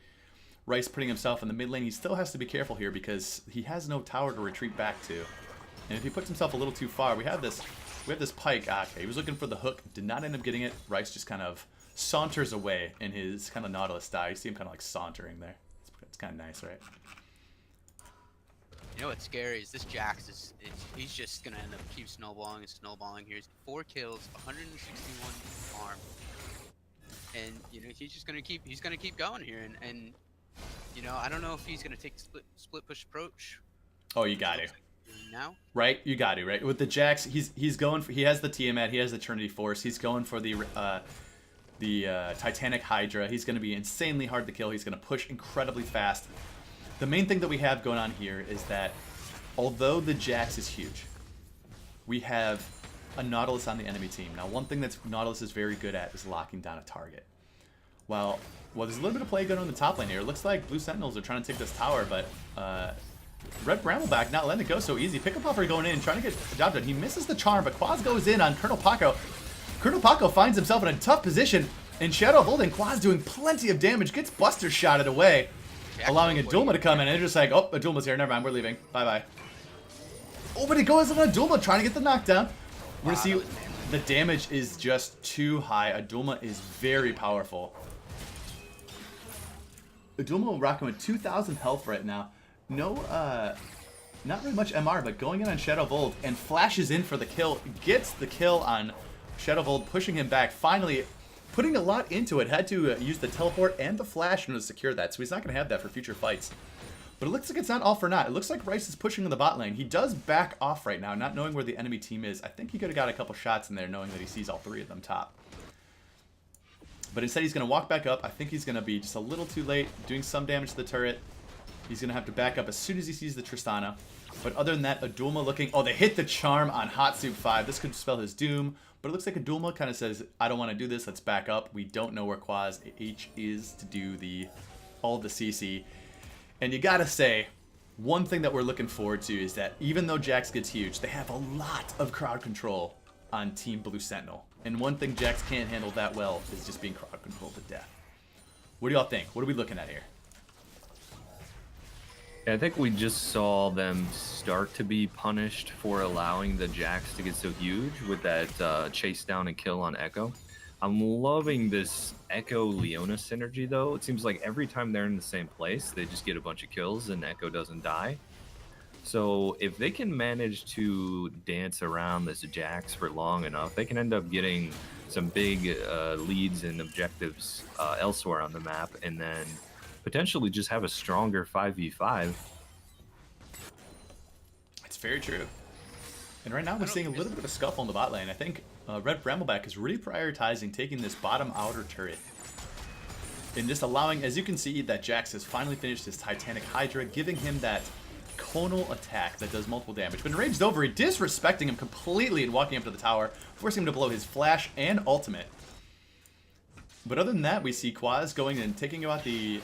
Rice putting himself in the mid lane. He still has to be careful here because he has no tower to retreat back to. And if he puts himself a little too far, we have this pike. Okay, he was looking for the hook, did not end up getting it. Rice just kind of saunters away in his kind of Nautilus style. You see him kind of like sauntering there. It's kind of nice, right? You know what's scary is this Jax he's just gonna end up keep snowballing and snowballing here. He's 4 kills, 161 farm, and you know he's gonna keep going here. And you know I don't know if he's gonna take the split push approach. Oh, you got to. Now? Right, you got to, right? With the Jax, he has the Tiamat, he has the Trinity Force, he's going for the Titanic Hydra. He's going to be insanely hard to kill. He's going to push incredibly fast. The main thing that we have going on here is that although the Jax is huge, we have a Nautilus on the enemy team. Now, one thing that Nautilus is very good at is locking down a target. Well, there's a little bit of play going on in the top lane here. It looks like Blue Sentinels are trying to take this tower, but Red Brambleback not letting it go so easy. Pickle Popper going in and trying to get the job done. He misses the charm, but Quaz goes in on Colonel Paco. Colonel Paco finds himself in a tough position, and Shadow of Old and Quaz doing plenty of damage. Gets Buster shotted away, allowing Adulma to come in. And they're just like, oh, Adulma's here. Never mind, we're leaving. Bye-bye. Oh, but he goes on Adulma trying to get the knockdown. We're going to see the damage is just too high. Adulma is very powerful. Adulma rocking with 2,000 health right now. No, not really much MR, but going in on Shadow of Old and flashes in for the kill. Gets the kill on Shadow of Old, pushing him back. Finally, putting a lot into it. Had to use the teleport and the flash in order to secure that, so he's not going to have that for future fights. But it looks like it's not all for naught. It looks like Rice is pushing in the bot lane. He does back off right now, not knowing where the enemy team is. I think he could have got a couple shots in there, knowing that he sees all 3 of them top. But instead, he's going to walk back up. I think he's going to be just a little too late, doing some damage to the turret. He's going to have to back up as soon as he sees the Tristana. But other than that, Adulma looking... Oh, they hit the charm on Hot Soup 5. This could spell his doom. But it looks like Adulma kind of says, I don't want to do this. Let's back up. We don't know where Quaz H is to do all the CC. And you got to say, one thing that we're looking forward to is that even though Jax gets huge, they have a lot of crowd control on Team Blue Sentinel. And one thing Jax can't handle that well is just being crowd controlled to death. What do y'all think? What are we looking at here? I think we just saw them start to be punished for allowing the Jax to get so huge with that chase down and kill on Echo. I'm loving this Echo-Leona synergy, though. It seems like every time they're in the same place, they just get a bunch of kills and Echo doesn't die. So if they can manage to dance around this Jax for long enough, they can end up getting some big leads and objectives elsewhere on the map, and then potentially just have a stronger 5v5. It's very true. And right now we're seeing a little bit of a scuffle in the bot lane. I think Red Brambleback is really prioritizing taking this bottom outer turret. And just allowing, as you can see, that Jax has finally finished his Titanic Hydra, giving him that conal attack that does multiple damage. But enraged over, disrespecting him completely and walking up to the tower, forcing him to blow his flash and ultimate. But other than that, we see Quaz going and taking out the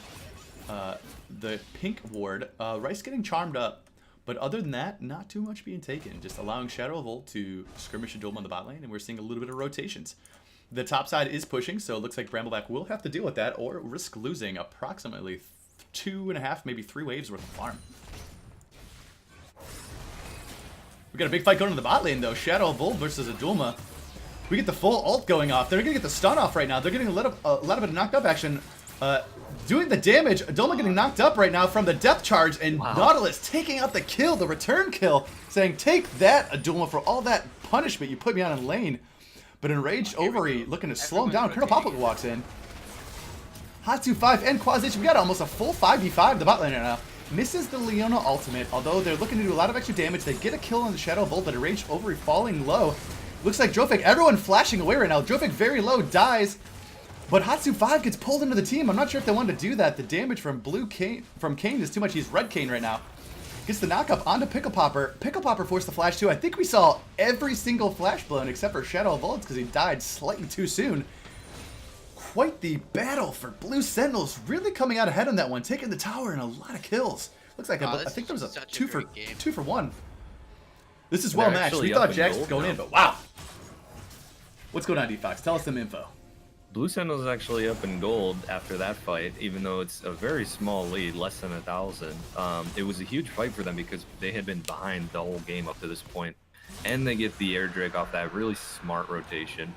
pink ward. Rice getting charmed up. But other than that, not too much being taken. Just allowing Shadow of Ult to skirmish a Dome on the bot lane, and we're seeing a little bit of rotations. The top side is pushing, so it looks like Brambleback will have to deal with that or risk losing approximately 2.5, maybe 3 waves worth of farm. We got a big fight going in the bot lane, though. Shadow of Ult versus Adulma. We get the full ult going off. They're going to get the stun off right now. They're getting a lot of bit of knocked up action. Doing the damage. Adulma getting knocked up right now from the death charge, and wow. Nautilus taking out the kill, the return kill, saying, "Take that, Adulma, for all that punishment you put me on in lane." But enraged Overy looking to slow him down. Colonel Popple walks in. Hatsu 5 and Quaz. We got almost a full 5v5 the bot lane right now. Misses the Leona ultimate, although they're looking to do a lot of extra damage. They get a kill on the Shadow of Ult, but enraged Overy falling low. Looks like Drofik, everyone flashing away right now. Drofik very low, dies. But Hatsu 5 gets pulled into the team. I'm not sure if they wanted to do that. The damage from Kane is too much. He's red Kane right now. Gets the knockup onto Pickle Popper. Pickle Popper forced the flash too. I think we saw every single flash blown except for Shadow of Ult because he died slightly too soon. Quite the battle for Blue Sentinels. Really coming out ahead on that one. Taking the tower and a lot of kills. Looks like I think there was a 2 for 1. This is well matched. We thought Jax was going in, but wow. What's going on, D-Fox? Tell us some info. Blue Sentinels is actually up in gold after that fight, even though it's a very small lead, less than 1,000. It was a huge fight for them because they had been behind the whole game up to this point. And they get the air drake off that really smart rotation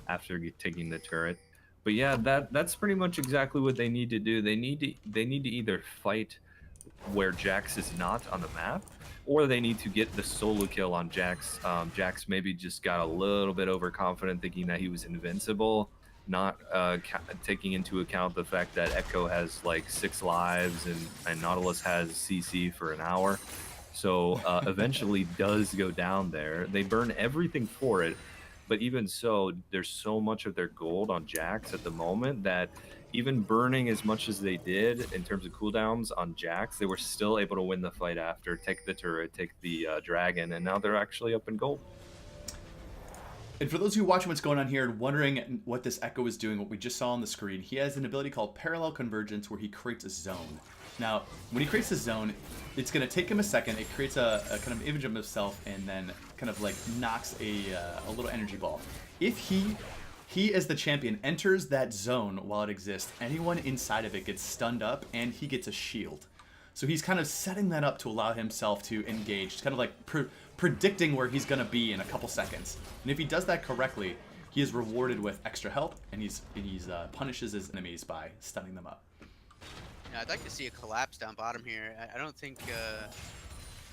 after taking the turret. But yeah, that's pretty much exactly what they need to do. They need to either fight where Jax is not on the map, or they need to get the solo kill on Jax. Jax maybe just got a little bit overconfident, thinking that he was invincible, not taking into account the fact that Echo has like 6 lives and Nautilus has CC for an hour. So eventually does go down there. They burn everything for it, but even so, there's so much of their gold on Jax at the moment that even burning as much as they did in terms of cooldowns on Jax, they were still able to win the fight after, take the turret, take the dragon, and now they're actually up in gold. And for those who watch what's going on here and wondering what this Echo is doing, what we just saw on the screen, he has an ability called Parallel Convergence where he creates a zone. Now, when he creates a zone, it's going to take him a second. It creates a kind of image of himself and then kind of like knocks a little energy ball. If he as the champion enters that zone while it exists, anyone inside of it gets stunned up and he gets a shield. So he's kind of setting that up to allow himself to engage. It's kind of like predicting where he's going to be in a couple seconds. And if he does that correctly, he is rewarded with extra health, and he's punishes his enemies by stunning them up. Yeah, I'd like to see a collapse down bottom here. I don't think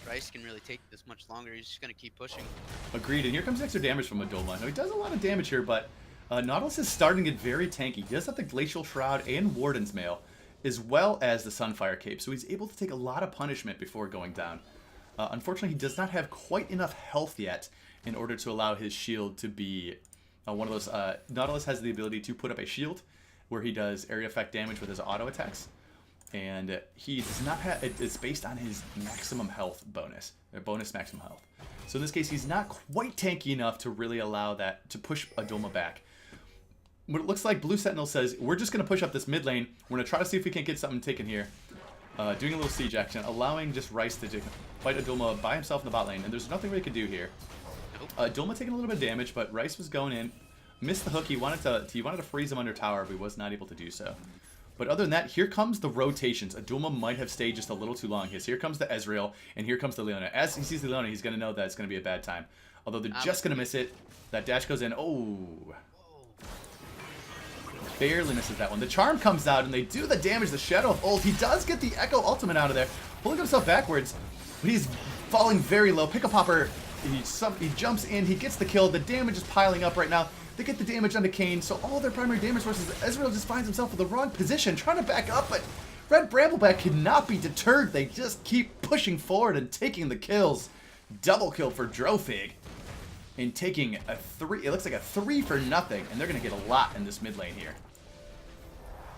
Rice can really take this much longer. He's just going to keep pushing. Agreed, and here comes extra damage from Adulma. Now, he does a lot of damage here, but Nautilus is starting to get very tanky. He does have the Glacial Shroud and Warden's Mail, as well as the Sunfire Cape, so he's able to take a lot of punishment before going down. Unfortunately, he does not have quite enough health yet in order to allow his shield to be one of those. Nautilus has the ability to put up a shield where he does area effect damage with his auto attacks, and he does not have. It's based on his maximum health bonus, bonus maximum health. So in this case, he's not quite tanky enough to really allow that to push Adulma back. What it looks like, Blue Sentinel says, we're just going to push up this mid lane. We're going to try to see if we can't get something taken here. Doing a little siege action, allowing just Rice to fight Adulma by himself in the bot lane, and there's nothing we can do here. Adulma taking a little bit of damage, but Rice was going in, missed the hook. He wanted to freeze him under tower, but he was not able to do so. But other than that, here comes the rotations. Adulma might have stayed just a little too long. Here comes the Ezreal, and here comes the Leona. As he sees the Leona, he's going to know that it's going to be a bad time. Although they're just going to miss it. That dash goes in. Oh. Barely misses that one. The charm comes out, and they do the damage. The Shadow of Ult. He does get the Echo ultimate out of there, pulling himself backwards. But he's falling very low. Pickle Popper, he jumps in, he gets the kill. The damage is piling up right now. They get the damage onto Kane, so all their primary damage sources, Ezreal just finds himself in the wrong position, trying to back up, but Red Brambleback cannot be deterred. They just keep pushing forward and taking the kills. Double kill for Drofig. And taking a 3, it looks like a 3 for nothing, and they're going to get a lot in this mid lane here.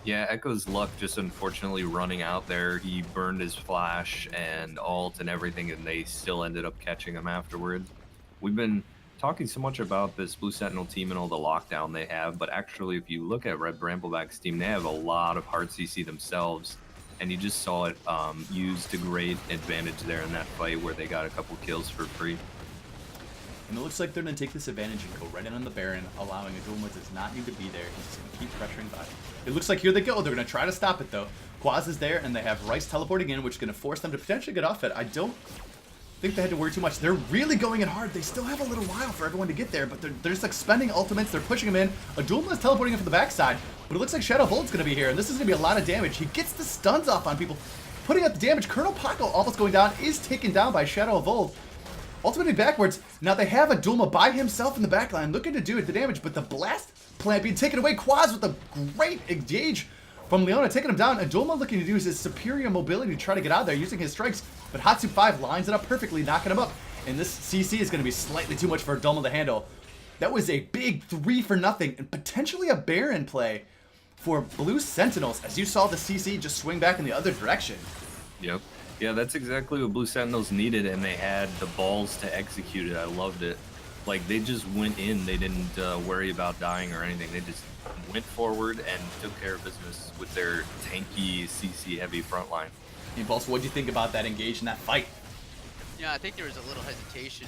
Yeah, Echo's luck just unfortunately running out there. He burned his flash and ult and everything, and they still ended up catching him afterwards. We've been talking so much about this Blue Sentinel team and all the lockdown they have, but actually if you look at Red Brambleback's team, they have a lot of hard CC themselves, and you just saw it used to great advantage there in that fight where they got a couple kills for free. And it looks like they're going to take this advantage and go right in on the Baron, allowing Adulma does not need to be there. He's just going to keep pressuring by. It looks like here they go. They're going to try to stop it, though. Quaz is there, and they have Rice teleporting in, which is going to force them to potentially get off it. I don't think they had to worry too much. They're really going in hard. They still have a little while for everyone to get there, but they're just like spending ultimates. They're pushing him in. Adulma is teleporting in from the backside, but it looks like Shadow Volt's going to be here, and this is going to be a lot of damage. He gets the stuns off on people, putting out the damage. Colonel Paco almost going down, is taken down by Shadow Volt. Ultimately backwards. Now they have Adulma by himself in the backline looking to do the damage, but the blast plant being taken away. Quaz with a great engage from Leona, taking him down. Adulma looking to use his superior mobility to try to get out of there using his strikes, but Hatsu 5 lines it up perfectly, knocking him up. And this CC is going to be slightly too much for Adulma to handle. That was a big 3 for nothing and potentially a Baron play for Blue Sentinels, as you saw the CC just swing back in the other direction. Yep. Yeah, that's exactly what Blue Sentinels needed, and they had the balls to execute it. I loved it. Like, they just went in. They didn't worry about dying or anything. They just went forward and took care of business with their tanky, CC-heavy front line. Hey, Pulse, what do you think about that engage in that fight? Yeah, I think there was a little hesitation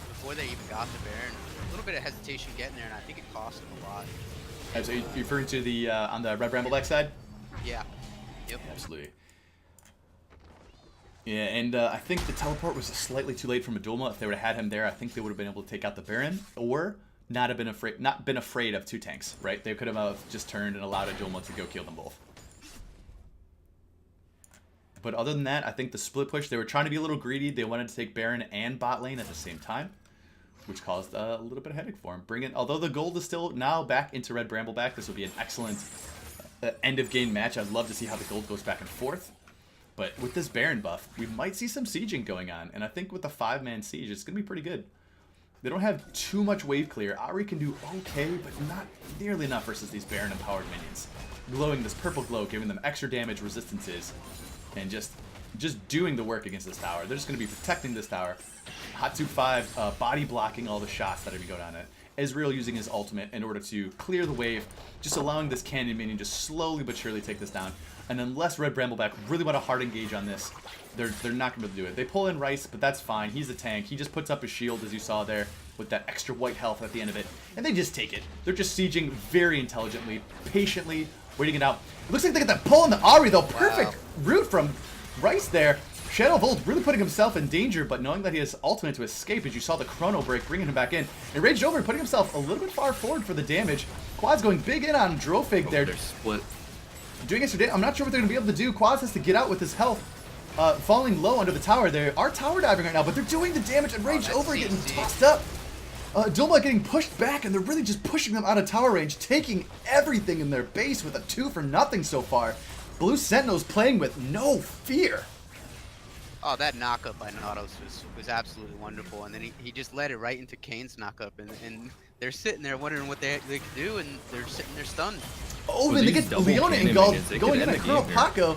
before they even got the Baron. A little bit of hesitation getting there, and I think it cost them a lot. So you're referring to the on the Red Brambleback side? Yeah. Yep. Absolutely. Yeah, and I think the teleport was slightly too late from Adulma. If they would have had him there, I think they would have been able to take out the Baron, or not have been afraid of 2 tanks, right? They could have just turned and allowed Adulma to go kill them both. But other than that, I think the split push, they were trying to be a little greedy. They wanted to take Baron and bot lane at the same time, which caused a little bit of headache for him. Although the gold is still now back into Red Brambleback, this will be an excellent end of game match. I'd love to see how the gold goes back and forth. But with this Baron buff, we might see some sieging going on. And I think with the 5-man siege, it's going to be pretty good. They don't have too much wave clear. Ahri can do okay, but not nearly enough versus these Baron empowered minions. Glowing this purple glow, giving them extra damage resistances, and just doing the work against this tower. They're just going to be protecting this tower. Hatsu 5 body blocking all the shots that are going to go down it. Ezreal using his ultimate in order to clear the wave, just allowing this cannon minion to slowly but surely take this down. And unless Red Brambleback really want to hard engage on this, they're not going to be able to do it. They pull in Rice, but that's fine. He's a tank. He just puts up his shield, as you saw there, with that extra white health at the end of it. And they just take it. They're just sieging very intelligently, patiently, waiting it out. It looks like they get that pull on the Ahri, though. Perfect route from Rice there. Shadow Volt really putting himself in danger, but knowing that he has ultimate to escape, as you saw the Chrono Break bringing him back in. And Raged Over, putting himself a little bit far forward for the damage. Quad's going big in on Drofig there. They're split. Doing extra damage. I'm not sure what they're going to be able to do. Quaz has to get out with his health. Falling low under the tower. They are tower diving right now, but they're doing the damage, and Raged Over getting tossed up. Dulma getting pushed back, and they're really just pushing them out of tower range, taking everything in their base with a 2 for nothing so far. Blue Sentinels playing with no fear. Oh, that knockup by Nautos was absolutely wonderful, and then he just led it right into Kane's knockup, and they're sitting there wondering what they could do, and they're sitting there stunned. Oh, and they get Leona engulfed, going in at Colonel Paco,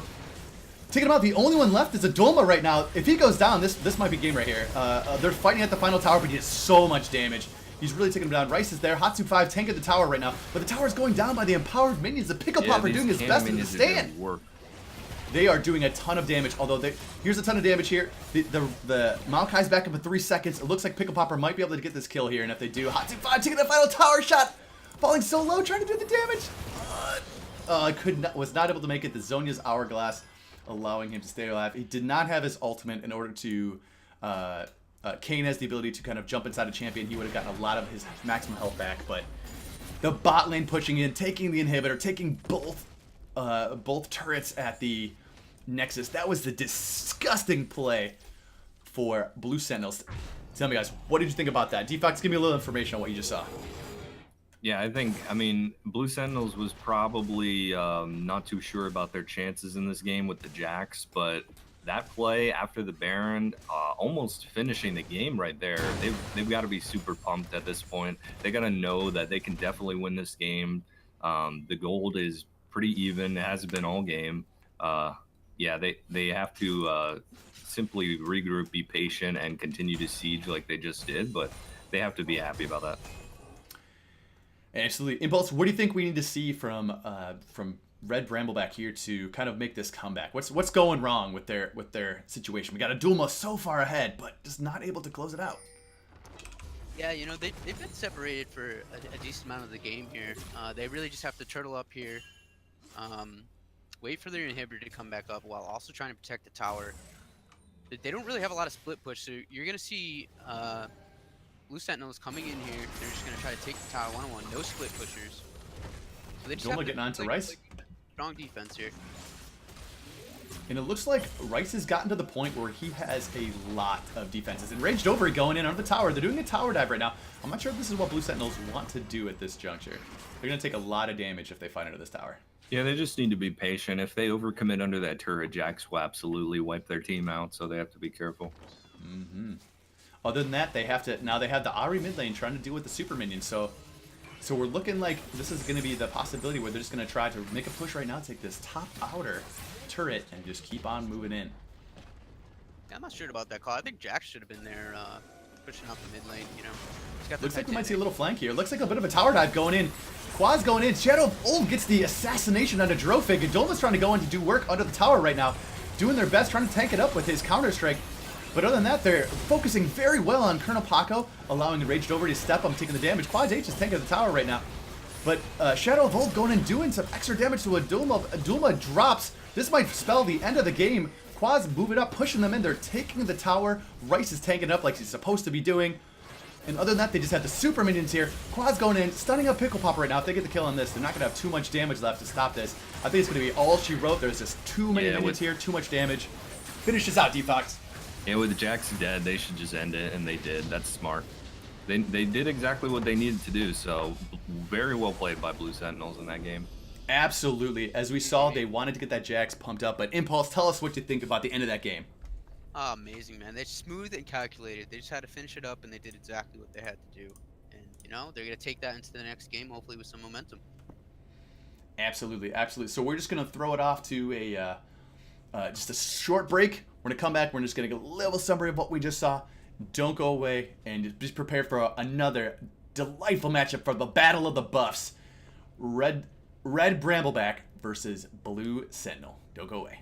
taking him out. The only one left is Adulma right now. If he goes down, this might be game right here. They're fighting at the final tower, but he does so much damage. He's really taking him down. Rice is there. Hatsu 5 tanking the tower right now, but the tower is going down by the empowered minions. The Pickle Popper doing his best in the stand. They are doing a ton of damage, although here's a ton of damage here. The Maokai's back up in 3 seconds. It looks like Pickle Popper might be able to get this kill here, and if they do, Hatsu 5 taking the final tower shot, falling so low, trying to do the damage. Was not able to make it. The Zhonya's Hourglass allowing him to stay alive. He did not have his ultimate in order to... Kane has the ability to kind of jump inside a champion. He would have gotten a lot of his maximum health back, but the bot lane pushing in, taking the inhibitor, taking both turrets at the Nexus. That was the disgusting play for Blue Sentinels. Tell me, guys, what did you think about that? D-Fox, give me a little information on what you just saw. Yeah, I mean, Blue Sentinels was probably not too sure about their chances in this game with the Jacks, but that play after the Baron, almost finishing the game right there, they've got to be super pumped at this point. They got to know that they can definitely win this game. The gold is pretty even. It hasn't been all game. Yeah, they have to simply regroup, be patient, and continue to siege like they just did, but they have to be happy about that. Absolutely. Impulse, what do you think we need to see from Red Brambleback here to kind of make this comeback? What's going wrong with their situation? We got a Dulma so far ahead, but just not able to close it out. Yeah, you know, they've been separated for a decent amount of the game here. They really just have to turtle up here, wait for their inhibitor to come back up while also trying to protect the tower. They don't really have a lot of split push, so you're going to see Blue Sentinels coming in here. They're just going to try to take the tower one-on-one. No split pushers. So they just Dulma have getting on to Rice. Strong defense here. And it looks like Rice has gotten to the point where he has a lot of defenses. And Raged Over going in under the tower. They're doing a tower dive right now. I'm not sure if this is what Blue Sentinels want to do at this juncture. They're going to take a lot of damage if they find under this tower. Yeah, they just need to be patient. If they overcommit under that turret, Jacks will absolutely wipe their team out, so they have to be careful. Other than that, they have to now they have the Ahri mid lane trying to deal with the super minions. So we're looking like this is going to be the possibility where they're just going to try to make a push right now, take this top outer turret, and just keep on moving in. Yeah, I'm not sure about that call. I think Jax should have been there pushing out the mid lane, you know. Looks like we might see a little flank here. Looks like a bit of a tower dive going in. Quad's going in. Shadow of Old gets the assassination onto Drofig. And Dolma's trying to go in to do work under the tower right now. Doing their best, trying to tank it up with his counter-strike. But other than that, they're focusing very well on Colonel Paco, allowing the Raged Over to step up, taking the damage. Quad's H is tanking the tower right now. But Shadow of Old going in, doing some extra damage to a Dulma. Dulma drops. This might spell the end of the game. Quad's moving up, pushing them in. They're taking the tower. Rice is tanking up like he's supposed to be doing. And other than that, they just have the super minions here. Quad's going in, stunning up Pickle Popper right now. If they get the kill on this, they're not going to have too much damage left to stop this. I think it's going to be all she wrote. There's just too many minions here, too much damage. Finish this out, D-Fox. Yeah, with Jax dead, they should just end it, and they did. That's smart. They did exactly what they needed to do, so very well played by Blue Sentinels in that game. Absolutely. As we saw, they wanted to get that Jax pumped up, but Impulse, tell us what you think about the end of that game. Oh, amazing, man. They're smooth and calculated. They just had to finish it up, and they did exactly what they had to do. And, you know, they're going to take that into the next game, hopefully with some momentum. Absolutely, absolutely. So we're just going to throw it off to a just a short break. We're going to come back. We're just going to get a little summary of what we just saw. Don't go away, and just prepare for another delightful matchup for the Battle of the Buffs. Red Brambleback versus Blue Sentinel. Don't go away.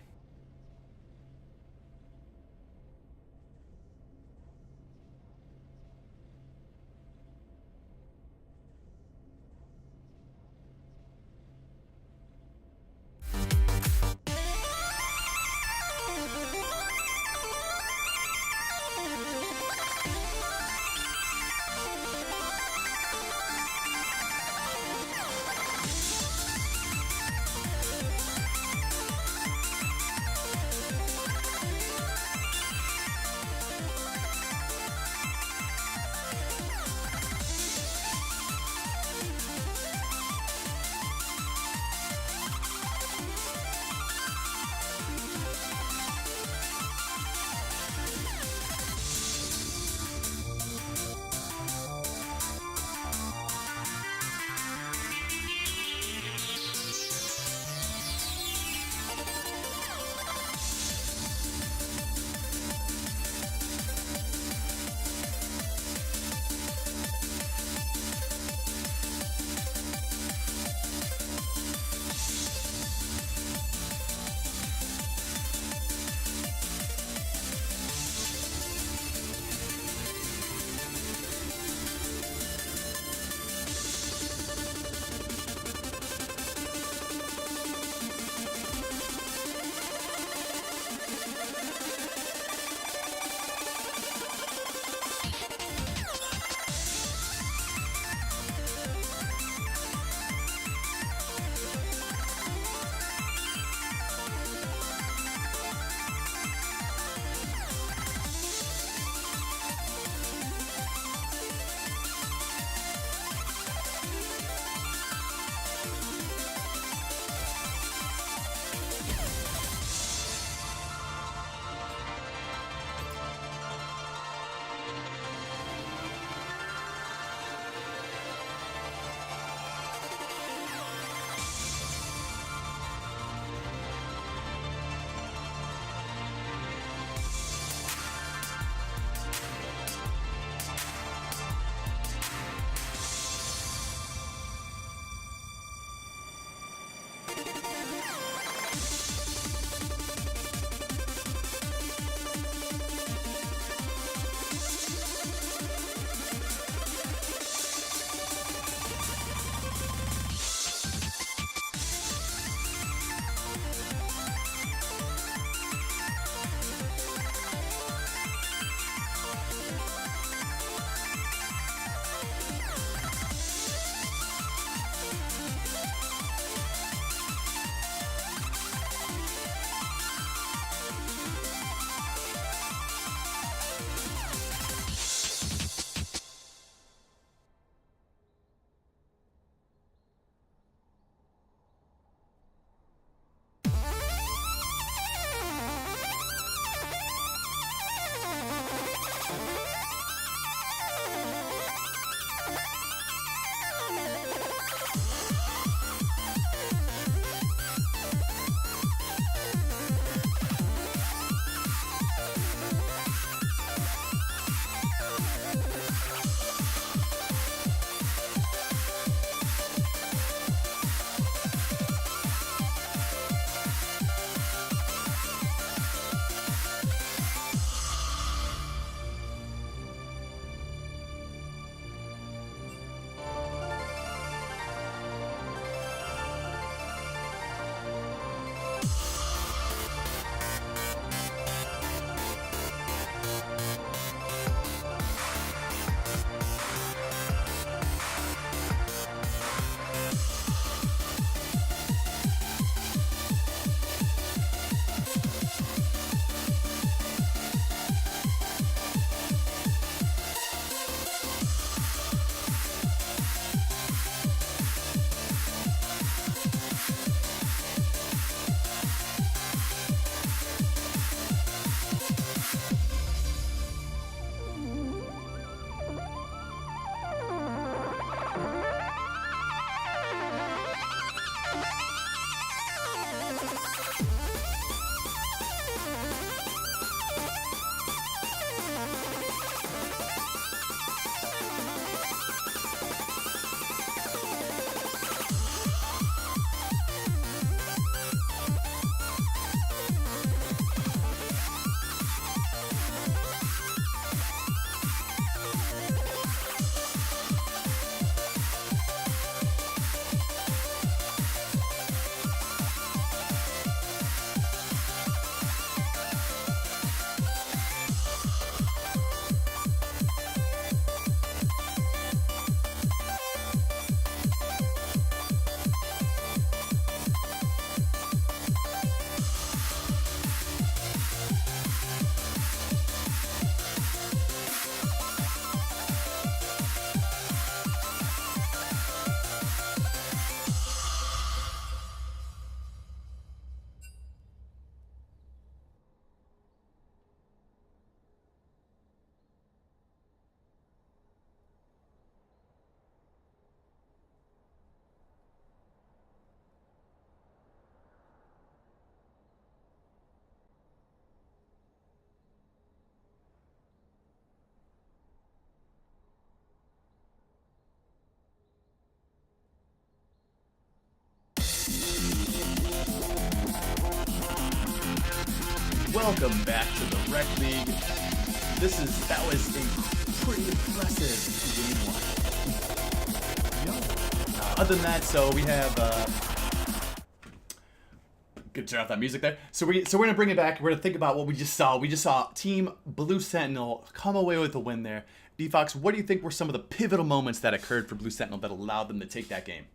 Welcome back to the Rekt League. That was a pretty impressive game one. Other than that, so we have good to turn off that music there. So we're gonna bring it back. We're gonna think about what we just saw. We just saw Team Blue Sentinel come away with a win there. D-Fox, what do you think were some of the pivotal moments that occurred for Blue Sentinel that allowed them to take that game?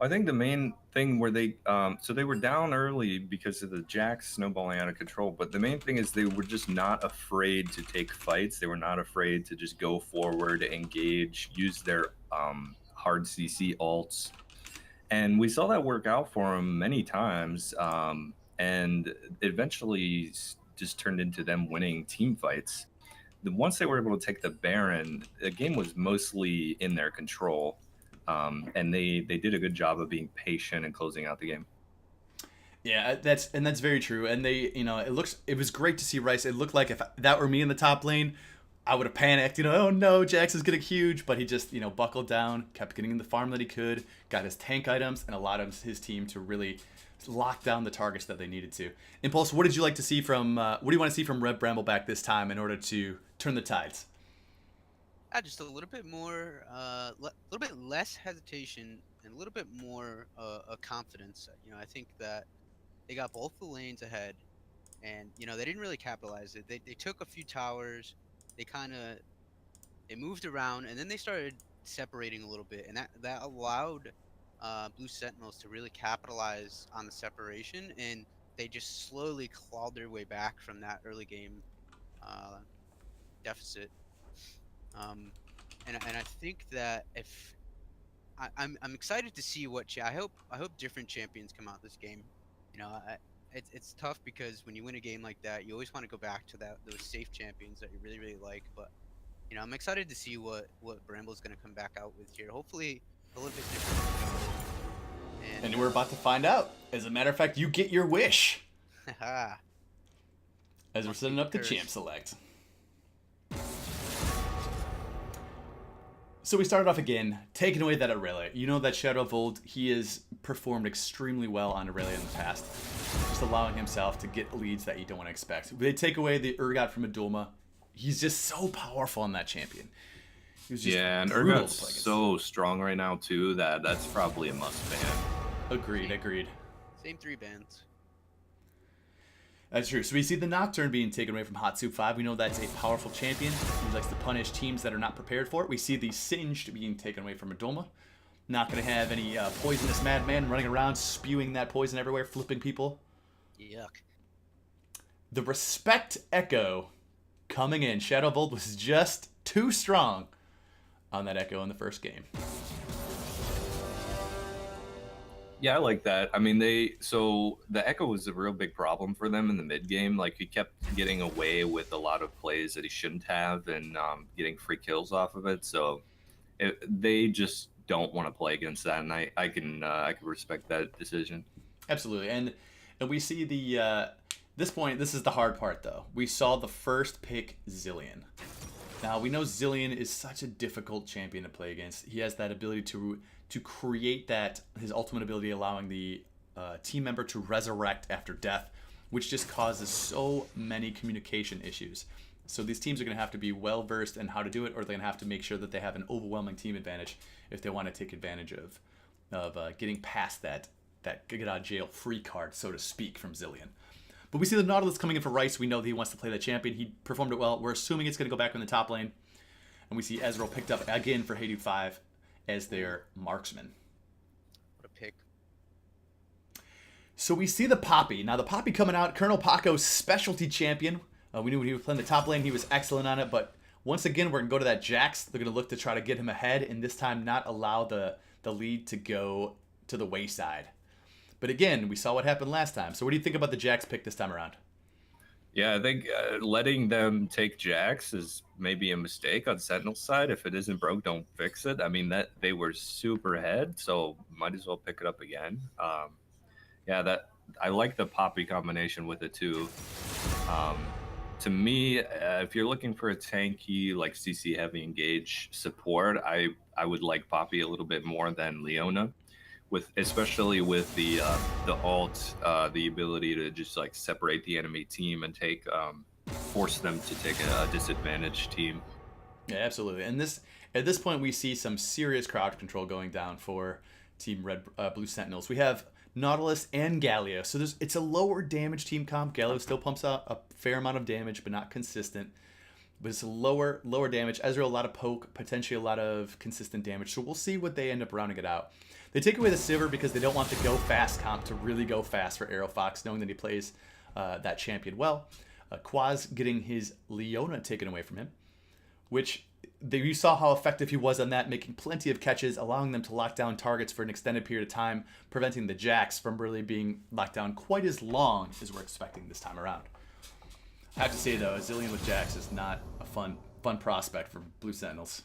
I think the main thing where they were down early because of the Jacks snowballing out of control, but the main thing is they were just not afraid to take fights. They were not afraid to just go forward, engage, use their hard CC ults. And we saw that work out for them many times, and eventually just turned into them winning team fights. Once they were able to take the Baron, the game was mostly in their control. And they did a good job of being patient and closing out the game. Yeah, that's very true. And they, it was great to see Rice. It looked like if that were me in the top lane, I would have panicked. Oh no, Jax is getting huge, but he just buckled down, kept getting in the farm that he could, got his tank items, and allowed his team to really lock down the targets that they needed to. Impulse, what did you like to see from? What do you want to see from Red Brambleback this time in order to turn the tides? Just a little bit more, a little bit less hesitation and a little bit more confidence. I think that they got both the lanes ahead, and they didn't really capitalize it. They took a few towers, they moved around, and then they started separating a little bit, and that allowed Blue Sentinels to really capitalize on the separation, and they just slowly clawed their way back from that early game deficit. And I think that if I'm excited to see I hope different champions come out this game. It's tough because when you win a game like that, you always want to go back to those safe champions that you really like. But I'm excited to see what Bramble's going to come back out with here. Hopefully a little bit different. And we're about to find out. As a matter of fact, you get your wish. As we're setting up the champ select. So we started off again, taking away that Aurelia. That Shadow of Old, he has performed extremely well on Aurelia in the past. Just allowing himself to get leads that you don't want to expect. They take away the Urgot from Adulma. He's just so powerful on that champion. And Urgot's so strong right now too that's probably a must ban. Agreed. Same 3 bans. That's true. So we see the Nocturne being taken away from Hot Soup 5. We know that's a powerful champion. He likes to punish teams that are not prepared for it. We see the Singed being taken away from Adulma. Not going to have any poisonous madman running around spewing that poison everywhere, flipping people. Yuck. The Respect Echo coming in. Shadow of Old was just too strong on that Echo in the first game. Yeah, I like that. I mean, the Echo was a real big problem for them in the mid game. Like, he kept getting away with a lot of plays that he shouldn't have, and getting free kills off of it. So they just don't want to play against that, and I can respect that decision. Absolutely, and we see this is the hard part though. We saw the first pick Zilean. Now we know Zilean is such a difficult champion to play against. He has that ability to create his ultimate ability, allowing the team member to resurrect after death, which just causes so many communication issues. So these teams are going to have to be well versed in how to do it, or they're going to have to make sure that they have an overwhelming team advantage if they want to take advantage of getting past that get out of jail free card, so to speak, from Zilean. But we see the Nautilus coming in for Rice. We know that he wants to play that champion. He performed it well. We're assuming it's going to go back in the top lane. And we see Ezreal picked up again for Hey Dude 5 as their marksman. What a pick. So we see the Poppy. Now the Poppy coming out, Colonel Paco's specialty champion. We knew when he was playing the top lane, he was excellent on it. But once again, we're going to go to that Jax. They're going to look to try to get him ahead, and this time not allow the lead to go to the wayside. But again, we saw what happened last time. So what do you think about the Jax pick this time around? Yeah, I think letting them take Jax is maybe a mistake on Sentinel's side. If it isn't broke, don't fix it. I mean, that they were super ahead, so might as well pick it up again. I like the Poppy combination with it too. To me, if you're looking for a tanky, like CC heavy engage support, I would like Poppy a little bit more than Leona. especially with the alt, the ability to just like separate the enemy team and force them to take a disadvantaged team. Yeah, absolutely. And at this point, we see some serious crowd control going down for Team Blue Sentinels. We have Nautilus and Galio, so it's a lower damage team comp. Galio still pumps out a fair amount of damage, but not consistent. But it's a lower damage. Ezreal, a lot of poke, potentially a lot of consistent damage. So we'll see what they end up rounding it out. They take away the Sivir because they don't want the go fast comp to really go fast for Arrow Fox, knowing that he plays that champion well. Quaz getting his Leona taken away from him, which you saw how effective he was on that, making plenty of catches, allowing them to lock down targets for an extended period of time, preventing the Jax from really being locked down quite as long as we're expecting this time around. I have to say, though, a Zillion with Jax is not a fun prospect for Blue Sentinels.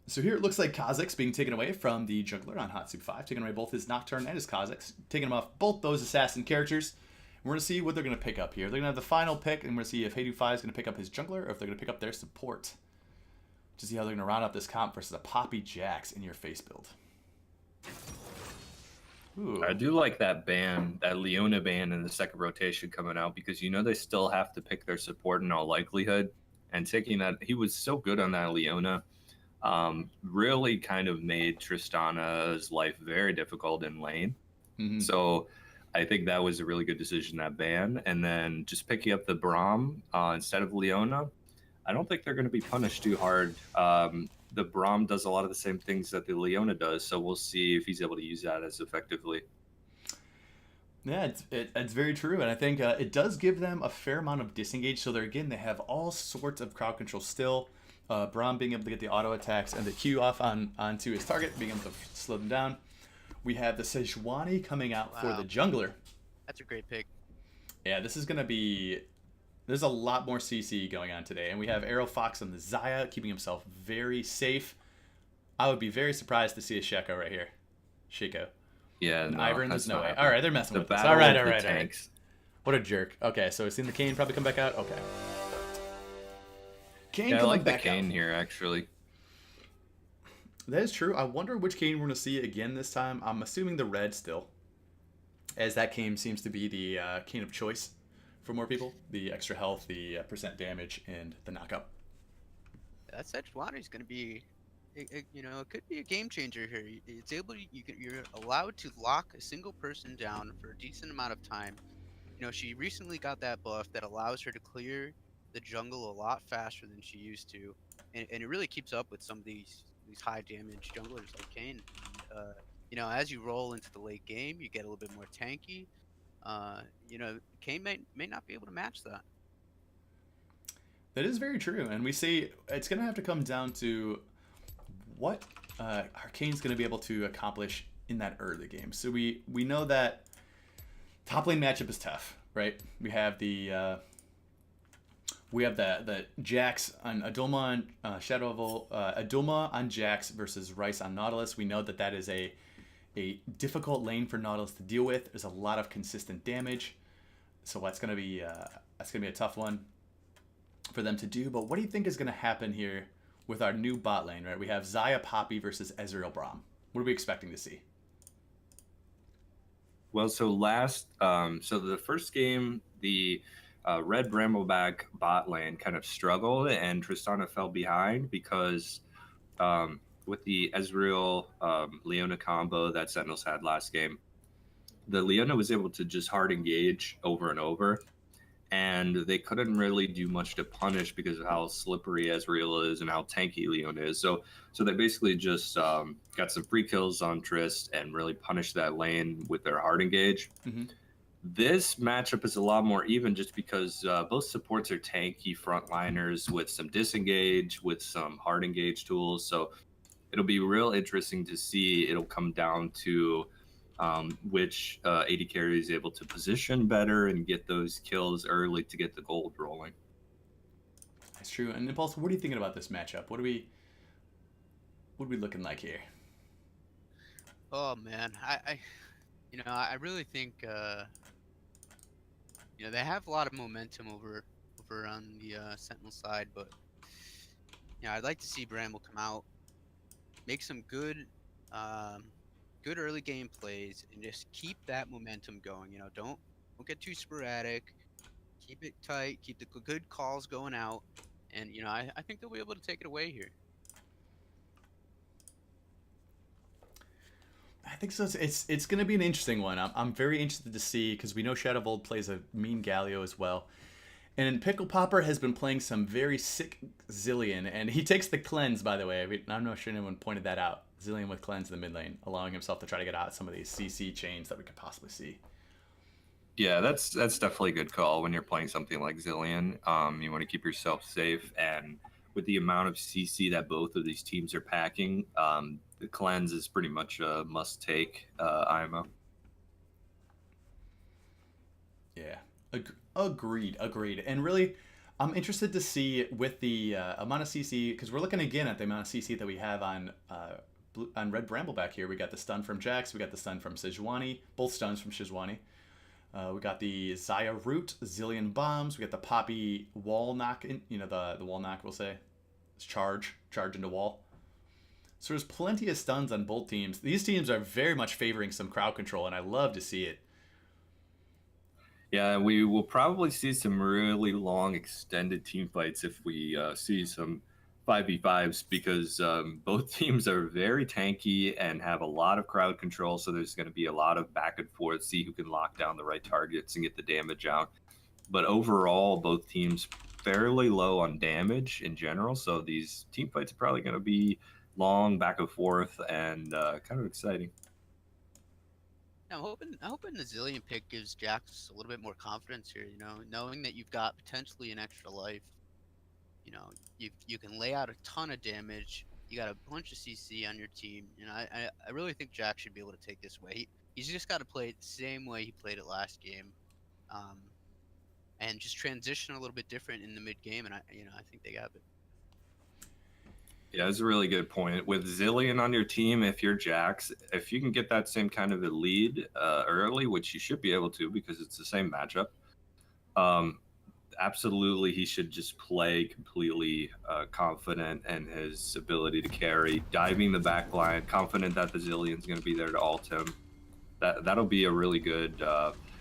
So here it looks like Kha'Zix being taken away from the jungler on Hot Soup 5, taking away both his Nocturne and his Kha'Zix, taking him off both those assassin characters. We're going to see what they're going to pick up here. They're going to have the final pick, and we're going to see if Hey5 is going to pick up his jungler or if they're going to pick up their support. To see how they're going to round up this comp versus a Poppy Jax in your face build. Ooh. I do like that ban, that Leona ban in the second rotation coming out, because you know they still have to pick their support in all likelihood. And taking that, he was so good on that Leona. Really kind of made Tristana's life very difficult in lane. Mm-hmm. So I think that was a really good decision, that ban. And then just picking up the Braum instead of Leona, I don't think they're going to be punished too hard. The Braum does a lot of the same things that the Leona does, so we'll see if he's able to use that as effectively. Yeah, it's very true, and I think it does give them a fair amount of disengage. So they have all sorts of crowd control still. Braum being able to get the auto attacks and the Q off onto his target, being able to slow them down. We have the Sejuani coming out for the jungler. That's a great pick. Yeah, this is going to be... There's a lot more CC going on today. And we have Arrow Fox on the Xayah, keeping himself very safe. I would be very surprised to see a Shaco right here. Shaco. Yeah, and no, Ivern, there's no way. Happening. All right, they're messing with us. All right. What a jerk. Okay, so we've seen the Kayn probably come back out. Okay. Kayn I like the Kayn here, actually. That is true. I wonder which Kayn we're going to see again this time. I'm assuming the red still, as that Kayn seems to be the Kayn of choice for more people. The extra health, the percent damage, and the knockup. That Sejuani is going to be, it could be a game changer here. It's you're allowed to lock a single person down for a decent amount of time. She recently got that buff that allows her to clear the jungle a lot faster than she used to, and it really keeps up with some of these high damage junglers like Kayn. As you roll into the late game, you get a little bit more tanky. Kayn may not be able to match that. That is very true, and we see it's going to have to come down to what Kayn's going to be able to accomplish in that early game. So we know that top lane matchup is tough, right? We have the Jax on Adoma on Adoma on Jax versus Rice on Nautilus. We know that is a difficult lane for Nautilus to deal with. There's a lot of consistent damage, so that's gonna be a tough one for them to do. But what do you think is gonna happen here with our new bot lane? Right, we have Xayah Poppy versus Ezreal Braum. What are we expecting to see? Well, so the first game, the red Brambleback bot lane kind of struggled, and Tristana fell behind because with the Ezreal Leona combo that Sentinels had last game, the Leona was able to just hard engage over and over, and they couldn't really do much to punish because of how slippery Ezreal is and how tanky Leona is. So they basically just got some free kills on Trist and really punished that lane with their hard engage. Mm-hmm. This matchup is a lot more even just because both supports are tanky frontliners with some disengage, with some hard engage tools. So it'll be real interesting to see. It'll come down to which AD carry is able to position better and get those kills early to get the gold rolling. That's true. And Impulse, what are you thinking about this matchup? What are we looking like here? Oh man, I really think they have a lot of momentum over on the Sentinel side, but You know, I'd like to see Bramble come out, make some good early game plays, and just keep that momentum going. You know, don't get too sporadic. Keep it tight. Keep the good calls going out, and you know, I think they'll be able to take it away here. I think so. It's going to be an interesting one. I'm very interested to see because we know Shadow Vold plays a mean Galio as well. And Pickle Popper has been playing some very sick Zillion, and he takes the cleanse, by the way. I'm not sure anyone pointed that out. Zillion with cleanse in the mid lane, allowing himself to try to get out some of these CC chains that we could possibly see. Yeah, that's definitely a good call when you're playing something like Zillion. You want to keep yourself safe, and with the amount of CC that both of these teams are packing, the cleanse is pretty much a must-take IMO. Yeah, agreed. And really, I'm interested to see with the amount of CC, because we're looking again at the amount of CC that we have on Red Brambleback here. We got the stun from Jax, we got the stun from Sejuani, both stuns from Sejuani. We got the Zaya Root, Zillion Bombs. We got the Poppy Wall Knock, the Wall Knock, we'll say. It's charge into wall. So there's plenty of stuns on both teams. These teams are very much favoring some crowd control, and I love to see it. Yeah, we will probably see some really long, extended team fights if we see some 5v5s because both teams are very tanky and have a lot of crowd control. So there's going to be a lot of back and forth, see who can lock down the right targets and get the damage out. But overall, both teams fairly low on damage in general. So these team fights are probably going to be long, back and forth, and kind of exciting. I'm hoping the Zillion pick gives Jax a little bit more confidence here. You know, knowing that you've got potentially an extra life. You know, you can lay out a ton of damage. You got a bunch of CC on your team. You know, I really think Jack should be able to take this way. He's just got to play it the same way he played it last game, and just transition a little bit different in the mid game. And I think they got it. Yeah, that's a really good point. With Zillion on your team, if you're Jax, if you can get that same kind of a lead early, which you should be able to because it's the same matchup, absolutely he should just play completely confident in his ability to carry, diving the back line, confident that the Zillion's going to be there to ult him. That'll be a really good,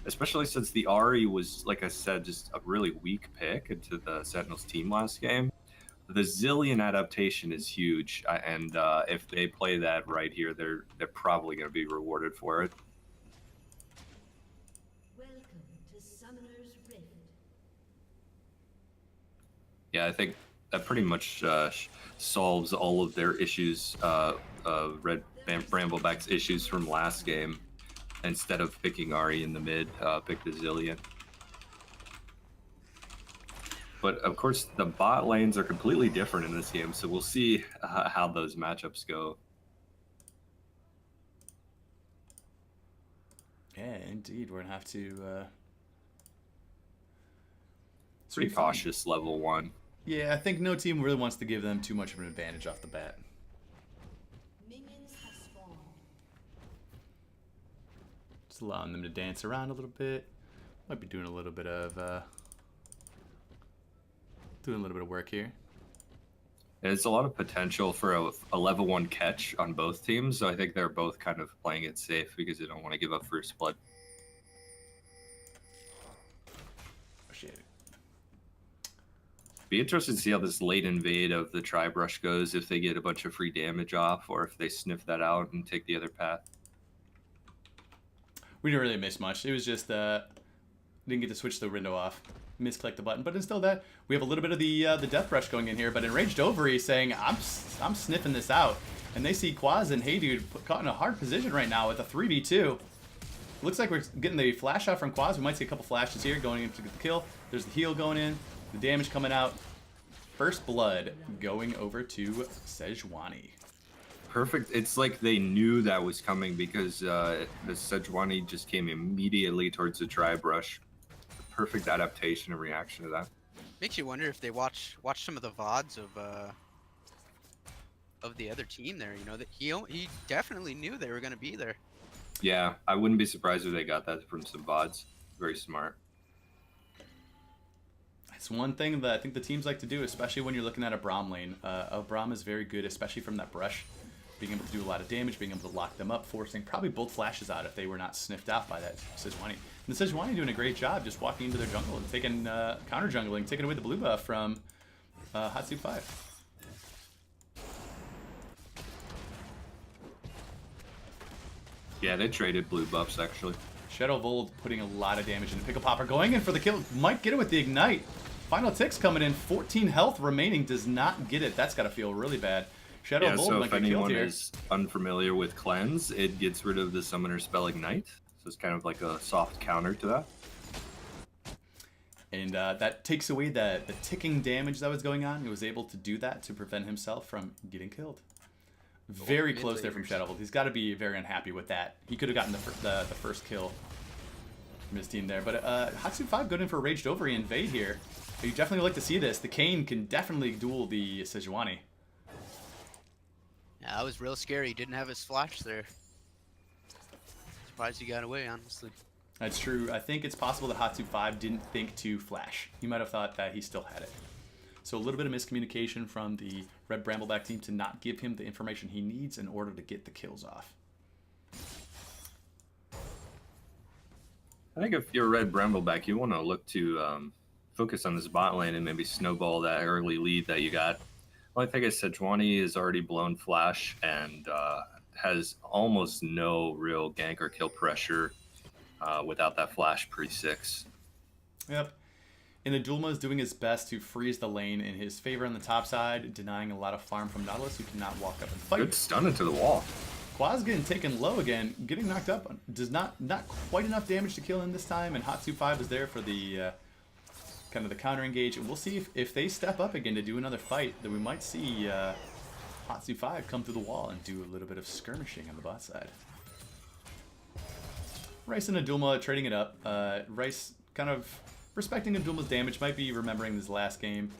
especially since the Ahri was, like I said, just a really weak pick into the Sentinels team last game. The Zillion adaptation is huge, and if they play that right here, they're probably going to be rewarded for it. Welcome to Summoner's Rift. Yeah, I think that pretty much solves all of their issues, Red Brambleback's issues from last game. Instead of picking Ahri in the mid, pick the Zillion. But of course, the bot lanes are completely different in this game, so we'll see how those matchups go. Yeah, indeed. We're going to have to... Pretty cautious level 1. Yeah, I think no team really wants to give them too much of an advantage off the bat. Minions have spawned. Just allowing them to dance around a little bit. Might be doing a little bit of... work here. There's a lot of potential for a level 1 catch on both teams, so I think they're both kind of playing it safe because they don't want to give up first blood. Appreciate it. Be interested to see how this late invade of the Tri-Brush goes, if they get a bunch of free damage off, or if they sniff that out and take the other path. We didn't really miss much. It was just, didn't get to switch the window off. Misclick the button, but instead that we have a little bit of the death rush going in here. But Enraged Ovary saying I'm sniffing this out, and they see Quaz and Hey Dude caught in a hard position right now with a 3v2. Looks like we're getting the flash out from Quaz. We might see a couple flashes here going in to get the kill. There's the heal going in, the damage coming out. First blood going over to Sejuani. Perfect. It's like they knew that was coming because the Sejuani just came immediately towards the Tri-Brush. Perfect adaptation and reaction to that. Makes you wonder if they watch some of the VODs of the other team there. You know that he definitely knew they were going to be there. Yeah, I wouldn't be surprised if they got that from some VODs. Very smart. It's one thing that I think the teams like to do, especially when you're looking at a Braum lane. A Braum is very good, especially from that brush. Being able to do a lot of damage, being able to lock them up, forcing probably both flashes out if they were not sniffed out by that Sejuani. And the Sejuani doing a great job just walking into their jungle and taking counter jungling, taking away the blue buff from Hatsu 5. Yeah, they traded blue buffs actually. Shadow Vold putting a lot of damage into Pickle Popper, going in for the kill. Might get it with the Ignite. Final ticks coming in, 14 health remaining, does not get it. That's got to feel really bad. Shadow Vold so might if get killed anyone here. is unfamiliar with Cleanse, it gets rid of the summoner spell Ignite. So it's kind of like a soft counter to that. And that takes away the ticking damage that was going on. He was able to do that to prevent himself from getting killed. Very close there from Shadow Vold. He's got to be very unhappy with that. He could have gotten the first kill from his team there. But Hatsu 5 going in for Raged Over invade here. You definitely like to see this. The Kayn can definitely duel the Sejuani. Yeah, that was real scary. He didn't have his flash there. Surprised he got away, honestly. That's true. I think it's possible that Hatsu 5 didn't think to flash. He might have thought that he still had it. So a little bit of miscommunication from the Red Brambleback team to not give him the information he needs in order to get the kills off. I think if you're Red Brambleback, you want to look to focus on this bot lane and maybe snowball that early lead that you got. Well, I think Sejuani is already blown flash and has almost no real gank or kill pressure without that flash pre-6. Yep. And Adulma is doing his best to freeze the lane in his favor on the top side, denying a lot of farm from Nautilus, who cannot walk up and fight. Good stun into the wall. Quaz getting taken low again, getting knocked up. Does not quite enough damage to kill him this time, and Hatsu 5 is there for the kind of the counter engage. And we'll see if they step up again to do another fight, then we might see Hatsu 5 come through the wall and do a little bit of skirmishing on the bot side. Rice and Adulma trading it up. Rice kind of respecting Adulma's damage, might be remembering this last game.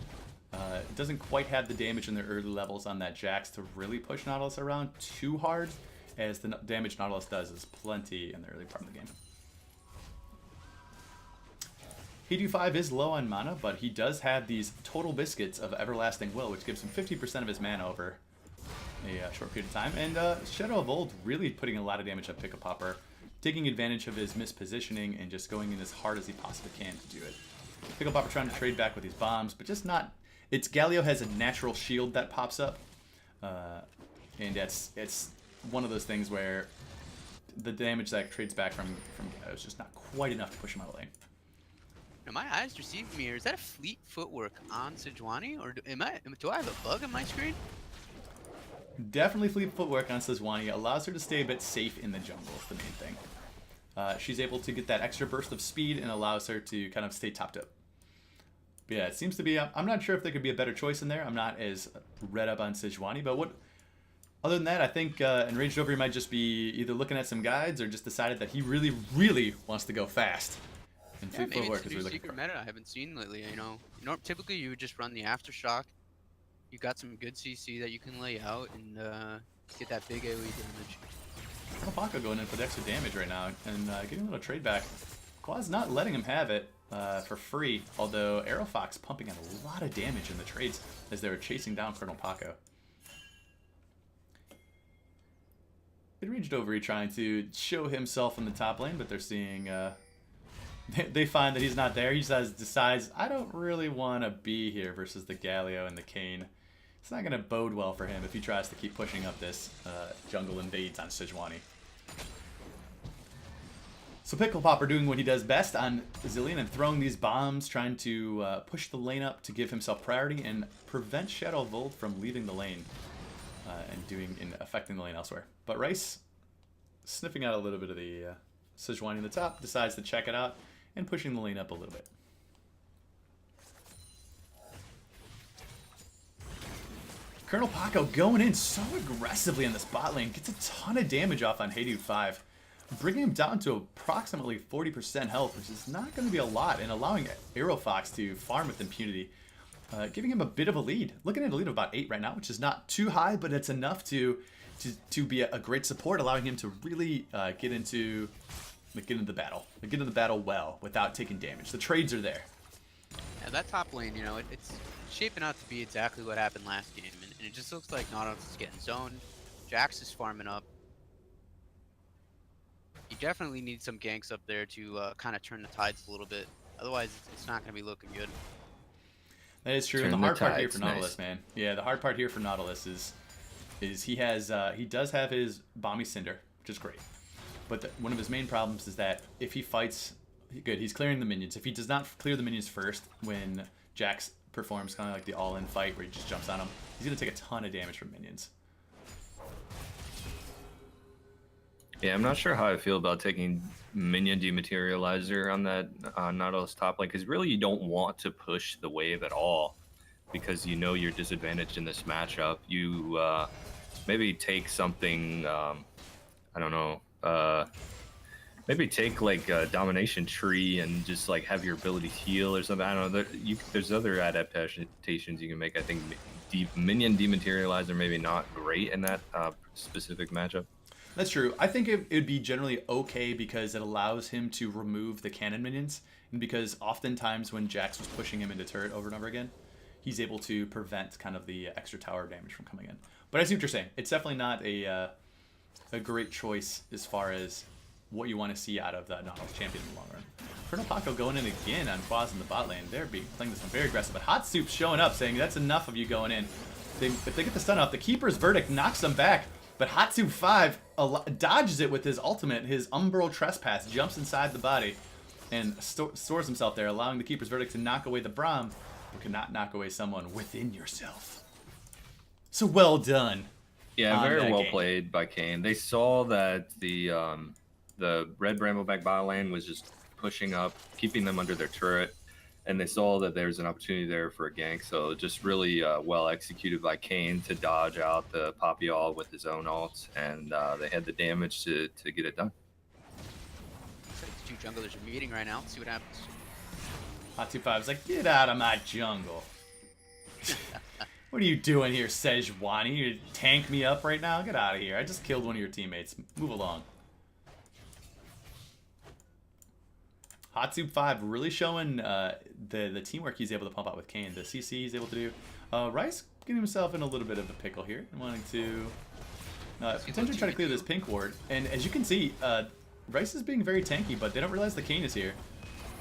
Doesn't quite have the damage in the early levels on that Jax to really push Nautilus around too hard, as the damage Nautilus does is plenty in the early part of the game. Hedu 5 is low on mana, but he does have these Total Biscuits of Everlasting Will, which gives him 50% of his mana over a short period of time. And Shadow of Old really putting a lot of damage on Pickle Popper, taking advantage of his mispositioning and just going in as hard as he possibly can to do it. Pickle Popper trying to trade back with these bombs, but just not... Galio has a natural shield that pops up, and it's one of those things where the damage that trades back from Galio is just not quite enough to push him out of the lane. Now my eyes deceive me here. Is that a fleet footwork on Sejuani, or do I have a bug on my screen? Definitely fleet footwork on Sejuani allows her to stay a bit safe in the jungle. Is the main thing. She's able to get that extra burst of speed and allows her to kind of stay topped up. But yeah, it seems to be. I'm not sure if there could be a better choice in there. I'm not as read up on Sejuani, but other than that, I think Enraged Over might just be either looking at some guides or just decided that he really, really wants to go fast. And Yeah, fleet maybe footwork it's is a what new we're looking secret for. meta I haven't seen lately. Typically you would just run the Aftershock. You got some good CC that you can lay out and get that big AoE damage. Alpaca going in for the extra damage right now and getting a little trade back. Quad's not letting him have it for free, although Aerofox pumping out a lot of damage in the trades as they were chasing down Colonel Paco. Enraged Over trying to show himself in the top lane, but they're seeing... They find that he's not there. He decides, I don't really want to be here versus the Galio and the Kayn. It's not going to bode well for him if he tries to keep pushing up this jungle invades on Sejuani. So Pickle Popper doing what he does best on Zillion and throwing these bombs, trying to push the lane up to give himself priority and prevent Shadow Vold from leaving the lane and affecting the lane elsewhere. But Rice, sniffing out a little bit of the Sejuani in the top, decides to check it out and pushing the lane up a little bit. Colonel Paco going in so aggressively in this bot lane, gets a ton of damage off on Hedu 5, bringing him down to approximately 40% health, which is not going to be a lot, and allowing Aerofox to farm with impunity, giving him a bit of a lead. Looking at a lead of about 8 right now, which is not too high, but it's enough to be a great support, allowing him to really get into the battle well without taking damage. The trades are there. Yeah, that top lane, you know, it's shaping out to be exactly what happened last game, and it just looks like Nautilus is getting zoned. Jax is farming up. You definitely need some ganks up there to kind of turn the tides a little bit. Otherwise, it's not going to be looking good. That is true. Turn And the the hard part here tides, for Nautilus, nice. man. Yeah, the hard part here for Nautilus is he does have his Bomby Cinder, which is great. But one of his main problems is that if he fights, good, he's clearing the minions. If he does not clear the minions first, when Jax performs kind of like the all-in fight where he just jumps on him, he's going to take a ton of damage from minions. Yeah, I'm not sure how I feel about taking minion dematerializer on that Nautilus top lane, because really you don't want to push the wave at all, because you know you're disadvantaged in this matchup. You maybe take something, I don't know, maybe take like a domination tree and just like have your ability heal or something. I don't know. There's other adaptations you can make. I think minion dematerializer maybe not great in that specific matchup. That's true. I think it'd be generally okay because it allows him to remove the cannon minions, and because oftentimes when Jax was pushing him into turret over and over again, he's able to prevent kind of the extra tower damage from coming in. But I see what you're saying. It's definitely not a great choice as far as what you want to see out of the Nautilus champion in the long run. Colonel Paco going in again on Quaz in the bot lane. They're playing this one very aggressive, but Hot Soup's showing up saying that's enough of you going in. If they get the stun off, the Keeper's Verdict knocks them back. But Hatsu 5 dodges it with his ultimate, his Umbral Trespass, jumps inside the body, and stores himself there, allowing the Keeper's Verdict to knock away the Braum, who cannot knock away someone within yourself. So well done. Yeah, very well played by Kane. They saw that the red Brambleback bot lane was just pushing up, keeping them under their turret, and they saw that there's an opportunity there for a gank, so just really well executed by Kane to dodge out the Poppy All with his own ult, and they had the damage to get it done. Looks like the two junglers are meeting right now. Let's see what happens. Hot 2-5 is like, get out of my jungle. What are you doing here, Sejuani? You tank me up right now? Get out of here. I just killed one of your teammates. Move along. Hot Soup 5 really showing the teamwork he's able to pump out with Kane. The CC he's able to do. Rice getting himself in a little bit of a pickle here. Wanting to potentially try to clear this pink ward. And as you can see, Rice is being very tanky, but they don't realize the Kane is here.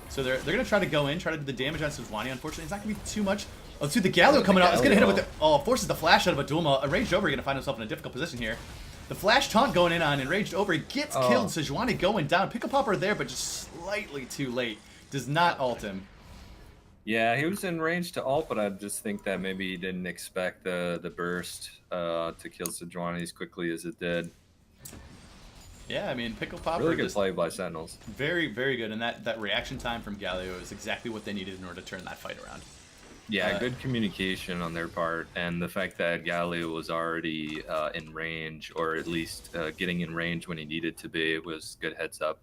So they're going to try to go in, try to do the damage on Sejuani. Unfortunately, it's not going to be too much. Oh, see the Galio coming out. It's going to hit him with the... Oh, forces the flash out of Adulma. Enraged Over going to find himself in a difficult position here. The flash taunt going in on Enraged Over. He gets killed. Sejuani going down. Pickle Popper there, but just slightly too late. Does not ult him. Yeah, he was in range to ult, but I just think that maybe he didn't expect the burst to kill Sejuani as quickly as it did. Yeah, I mean, Pickle Popper really good play by Sentinels. Very, very good. And that reaction time from Galio is exactly what they needed in order to turn that fight around. Yeah, good communication on their part, and the fact that Galio was already in range, or at least getting in range when he needed to be, was good heads up.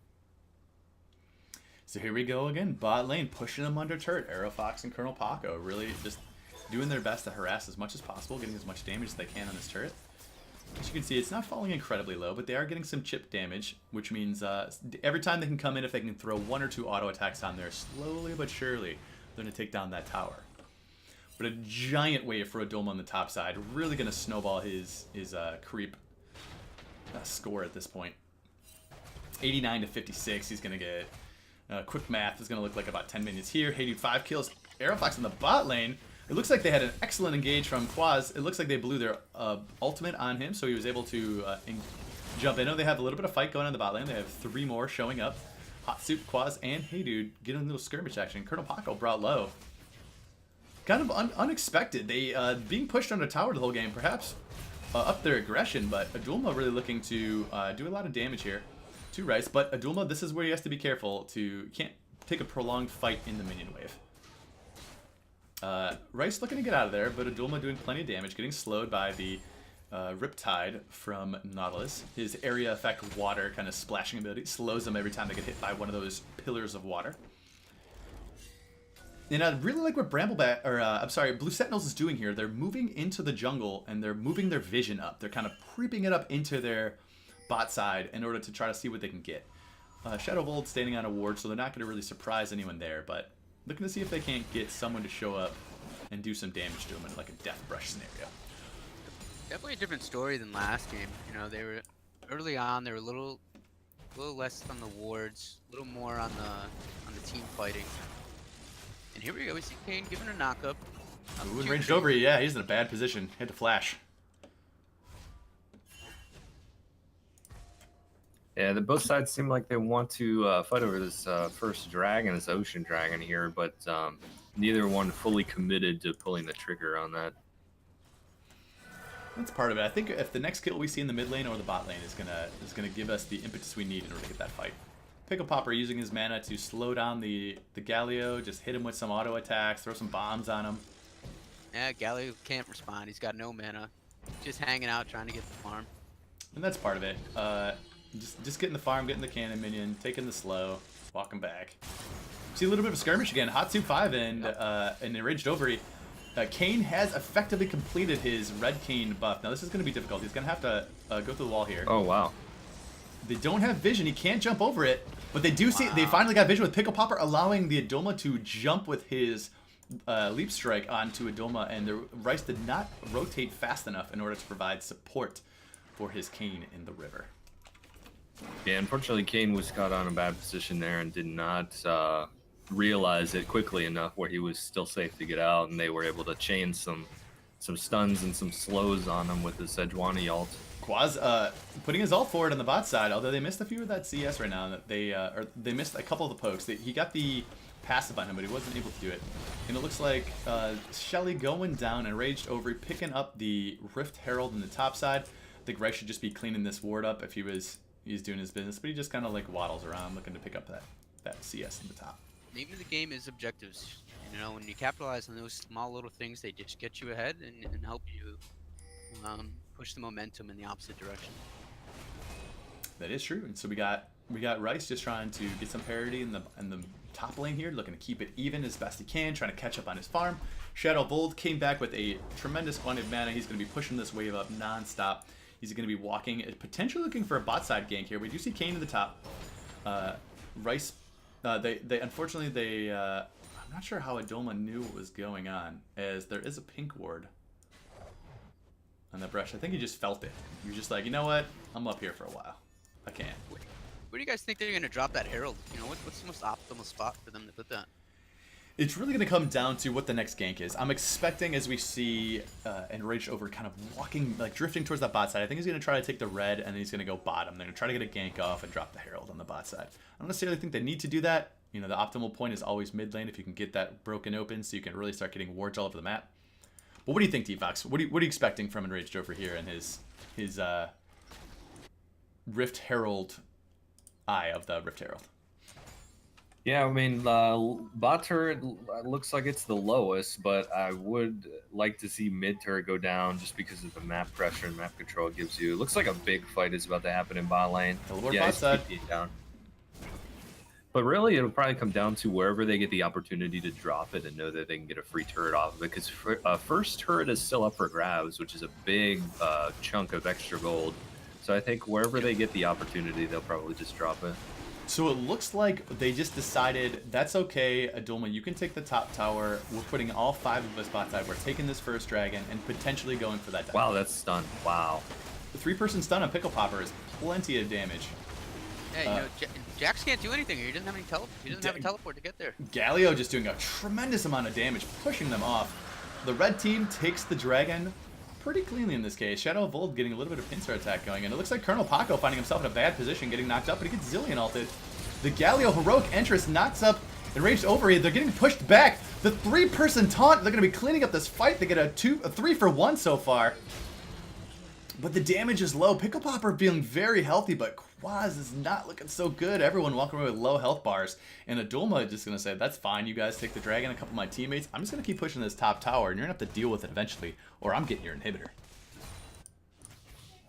So here we go again. Bot lane pushing them under turret. Arrow Fox and Colonel Paco really just doing their best to harass as much as possible, getting as much damage as they can on this turret. As you can see, it's not falling incredibly low, but they are getting some chip damage, which means every time they can come in, if they can throw 1 or 2 auto attacks on there, slowly but surely, they're going to take down that tower. But a giant wave for Adulma on the top side, really going to snowball his creep score at this point. 89 to 56, he's going to get... quick math is going to look like about 10 minutes here. Hey dude, 5 kills. Aerofox in the bot lane. It looks like they had an excellent engage from Quaz. It looks like they blew their ultimate on him, so he was able to jump in. Oh, they have a little bit of fight going on in the bot lane. They have 3 more showing up. Hot Soup, Quaz, and Hey Dude getting a little skirmish action. Colonel Paco brought low. Kind of unexpected. They being pushed under tower the whole game, perhaps up their aggression, but Adulma really looking to do a lot of damage here to Rice. But Adulma, this is where he has to be careful. Can't take a prolonged fight in the minion wave. Rice looking to get out of there, but Adulma doing plenty of damage, getting slowed by the Riptide from Nautilus. His area effect water kind of splashing ability slows them every time they get hit by one of those pillars of water. And I really like what Brambleback, or I'm sorry, Blue Sentinels is doing here. They're moving into the jungle and they're moving their vision up. They're kind of creeping it up into their bot side in order to try to see what they can get. Shadow of Old standing on a ward, so they're not going to really surprise anyone there, but Looking to see if they can't get someone to show up and do some damage to him in like a death brush scenario. Definitely a different story than last game. You know, they were early on. They were a little less on the wards, a little more on the team fighting. And here we go. We see Kane giving a knockup. Ooh, and ranged over. Yeah, he's in a bad position. Had to flash. Yeah, both sides seem like they want to fight over this first dragon, this ocean dragon here, but neither one fully committed to pulling the trigger on that. That's part of it. I think if the next kill we see in the mid lane or the bot lane is gonna give us the impetus we need in order to get that fight. Pickle Popper using his mana to slow down the Galio, just hit him with some auto attacks, throw some bombs on him. Yeah, Galio can't respond. He's got no mana. Just hanging out, trying to get the farm. And that's part of it. Just getting the farm, getting the cannon minion, taking the slow, walking back. See a little bit of a skirmish again. Hot 2-5 and enraged over. Kane has effectively completed his red Kane buff. Now this is going to be difficult. He's going to have to go through the wall here. Oh wow. They don't have vision. He can't jump over it, but they do see. They finally got vision with Pickle Popper, allowing the Adoma to jump with his leap strike onto Adoma, and the Rice did not rotate fast enough in order to provide support for his Kane in the river. Yeah, unfortunately, Kane was caught on a bad position there and did not realize it quickly enough where he was still safe to get out, and they were able to chain some stuns and some slows on him with the Sejuani ult. Quaz putting his ult forward on the bot side, although they missed a few of that CS right now. That they missed a couple of the pokes. He got the passive on him, but he wasn't able to do it. And it looks like Shelly going down and Raged over, picking up the Rift Herald in the top side. I think Rice should just be cleaning this ward up if he's doing his business, but he just kind of like waddles around looking to pick up that CS in the top. Name of the game is objectives. You know, when you capitalize on those small little things, they just get you ahead and help you push the momentum in the opposite direction. That is true. And so we got Rice just trying to get some parity in the top lane here, looking to keep it even as best he can, trying to catch up on his farm. Shadow Bold came back with a tremendous quantity of mana. He's going to be pushing this wave up non-stop. He's going to be walking, potentially looking for a bot side gank here. We do see Kane in the top. Rice, they unfortunately I'm not sure how Adoma knew what was going on, as there is a pink ward on that brush. I think he just felt it. He was just like, you know what? I'm up here for a while. I can't. Where do you guys think they're going to drop that Herald? You know, what's the most optimal spot for them to put that? It's really going to come down to what the next gank is. I'm expecting, as we see Enraged over kind of walking, like drifting towards that bot side, I think he's going to try to take the red and then he's going to go bottom. They're going to try to get a gank off and drop the Herald on the bot side. I don't necessarily think they need to do that. You know, the optimal point is always mid lane if you can get that broken open so you can really start getting wards all over the map. But what do you think, T-Fox? What are you expecting from Enraged over here and his Rift Herald eye of the Rift Herald? Yeah, I mean, bot turret looks like it's the lowest, but I would like to see mid turret go down just because of the map pressure and map control it gives you. It looks like a big fight is about to happen in bot lane. Yeah, he's TPing down. But really, it'll probably come down to wherever they get the opportunity to drop it and know that they can get a free turret off of it. Because first turret is still up for grabs, which is a big chunk of extra gold. So I think wherever they get the opportunity, they'll probably just drop it. So it looks like they just decided, that's okay, Adoma, you can take the top tower. We're putting all 5 of us bot side. We're taking this first dragon and potentially going for that. Wow, that's stun. Wow. The 3-person stun on Pickle Popper is plenty of damage. Yeah, you know, Jax can't do anything here. He doesn't have any he doesn't have a teleport to get there. Galio just doing a tremendous amount of damage, pushing them off. The red team takes the dragon pretty cleanly in this case. Shadow of Old getting a little bit of pincer attack going, and it looks like Colonel Paco finding himself in a bad position, getting knocked up, but he gets Zillion ulted. The Galio heroic entrance knocks up Enraged over. They're getting pushed back. The 3-person taunt, they're going to be cleaning up this fight. They get a 3-for-1 so far. But the damage is low. Pickle Popper feeling very healthy, but Quaz is not looking so good. Everyone walking away with low health bars. And Adoma just going to say, that's fine. You guys take the dragon, a couple of my teammates. I'm just going to keep pushing this top tower, and you're going to have to deal with it eventually, or I'm getting your inhibitor.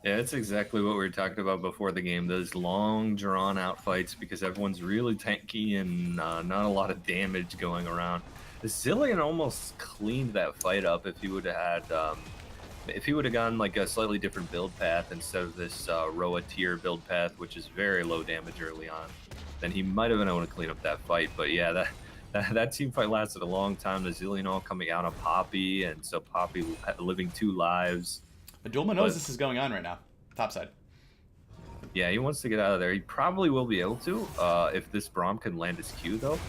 Yeah, it's exactly what we were talking about before the game. Those long, drawn-out fights because everyone's really tanky and not a lot of damage going around. Zillion almost cleaned that fight up if he would have had... if he would have gone like a slightly different build path instead of this Roa tier build path, which is very low damage early on, then he might have been able to clean up that fight. But yeah, that team fight lasted a long time. The Zillion all coming out on Poppy, and so Poppy living 2 lives. Adulma knows this is going on right now. Topside. Yeah, he wants to get out of there. He probably will be able to if this Braum can land his Q, though.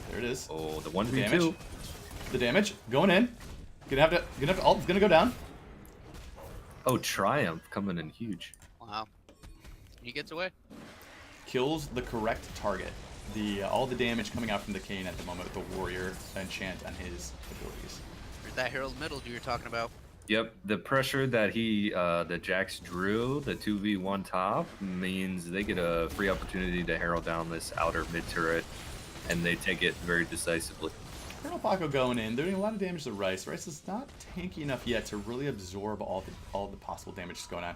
There it is. Oh, the Damage. 1v2. The damage going in. Gonna have to ult. It's gonna go down. Oh, Triumph coming in huge. Wow. He gets away. Kills the correct target. All the damage coming out from the Kayn at the moment with the warrior enchant on his abilities. There's that Herald middle you were talking about. Yep, the pressure that that Jax drew, the 2v1 top, means they get a free opportunity to herald down this outer mid turret, and they take it very decisively. Colonel Paco going in. They're doing a lot of damage to Rice. Rice is not tanky enough yet to really absorb all the possible damage that's going on.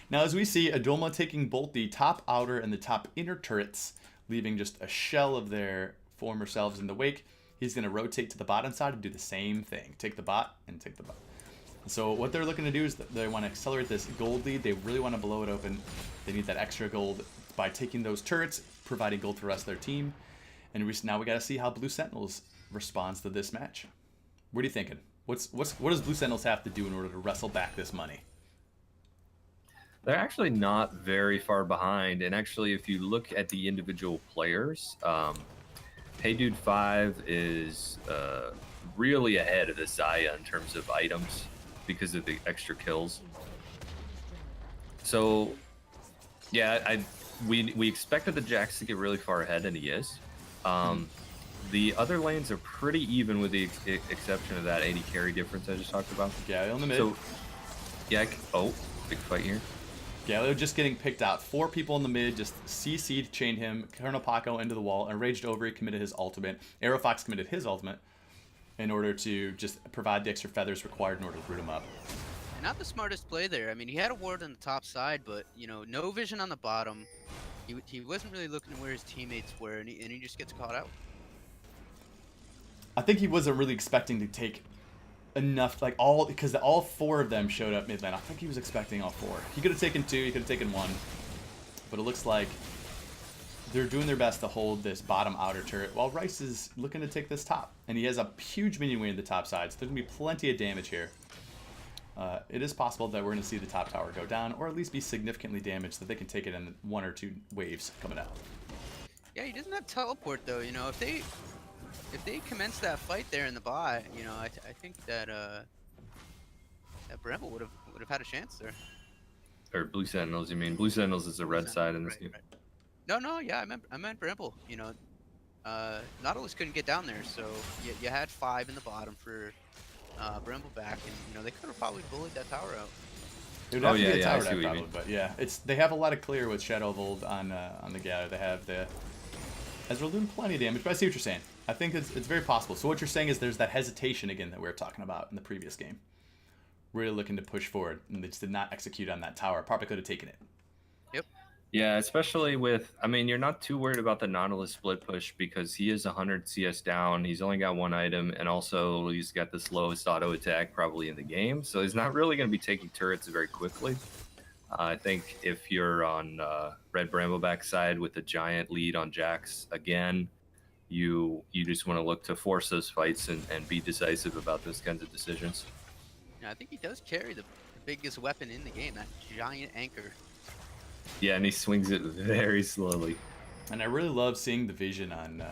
Now, as we see, Adulma taking both the top outer and the top inner turrets, leaving just a shell of their former selves in the wake. He's going to rotate to the bottom side and do the same thing. Take the bot and take the bot. So what they're looking to do is that they want to accelerate this gold lead. They really want to blow it open. They need that extra gold by taking those turrets, providing gold for the rest of their team. And now we got to see how Blue Sentinels responds to this match. What are you thinking? What does Blue Sentinels have to do in order to wrestle back this money? They're actually not very far behind, and actually, if you look at the individual players, Hey Dude 5 is really ahead of the Zaya in terms of items because of the extra kills. So, yeah, we expected the Jax to get really far ahead, and he is. The other lanes are pretty even with the exception of that 80 carry difference I just talked about. Galio in the mid. So, yeah, oh, big fight here. Galio just getting picked out. 4 people in the mid just CC'd, chained him. Colonel Paco into the wall, and Raged Over committed his ultimate. Aerofox committed his ultimate in order to just provide the extra feathers required in order to root him up. Not the smartest play there. I mean, he had a ward on the top side, but, you know, no vision on the bottom. He wasn't really looking at where his teammates were, and he just gets caught out. I think he wasn't really expecting to take enough, because all 4 of them showed up mid lane. I think he was expecting all 4. He could have taken 2, he could have taken 1, but it looks like they're doing their best to hold this bottom outer turret while Rice is looking to take this top, and he has a huge minion wave in the top side, so there's gonna be plenty of damage here. It is possible that we're gonna see the top tower go down, or at least be significantly damaged, so that they can take it in 1 or 2 waves coming out. Yeah, he doesn't have teleport though. You know, if they commence that fight there in the bot, you know, I think that that Bramble would have had a chance there. Or Blue Sentinels, you mean? Blue Sentinels is the red side in this game. Right. No, yeah, I meant Bramble. You know, Nautilus couldn't get down there, so you had 5 in the bottom for Brambleback, and you know they could have probably bullied that tower out. It would have to be a tower I see what you probably, mean. but yeah, they have a lot of clear with Shadow of Old on the Gather. They have Ezreal doing plenty of damage, but I see what you're saying. I think it's very possible. So what you're saying is there's that hesitation again that we were talking about in the previous game. Really looking to push forward, and they just did not execute on that tower. Probably could have taken it. Yep. Yeah, especially with, I mean, you're not too worried about the Nautilus split push because he is 100 CS down. He's only got 1 item, and also he's got the slowest auto attack probably in the game. So he's not really going to be taking turrets very quickly. I think if you're on Red Brambleback side with a giant lead on Jax again, you just want to look to force those fights and be decisive about those kinds of decisions. Yeah, I think he does carry the biggest weapon in the game, that giant anchor. Yeah, and he swings it very slowly. And I really love seeing the vision on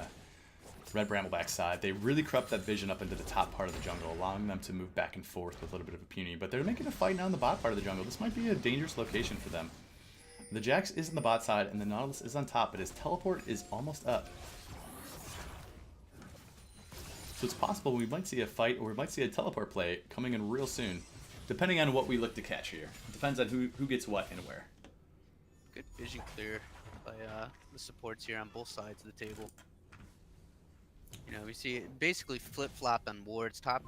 Red Brambleback's side. They really crept that vision up into the top part of the jungle, allowing them to move back and forth with a little bit of impunity. But they're making a fight now in the bot part of the jungle. This might be a dangerous location for them. The Jax is in the bot side, and the Nautilus is on top, but his teleport is almost up. So it's possible we might see a fight, or we might see a teleport play coming in real soon, depending on what we look to catch here. It depends on who gets what and where. Good vision clear by the supports here on both sides of the table. You know, we see it basically flip-flop on wards. Top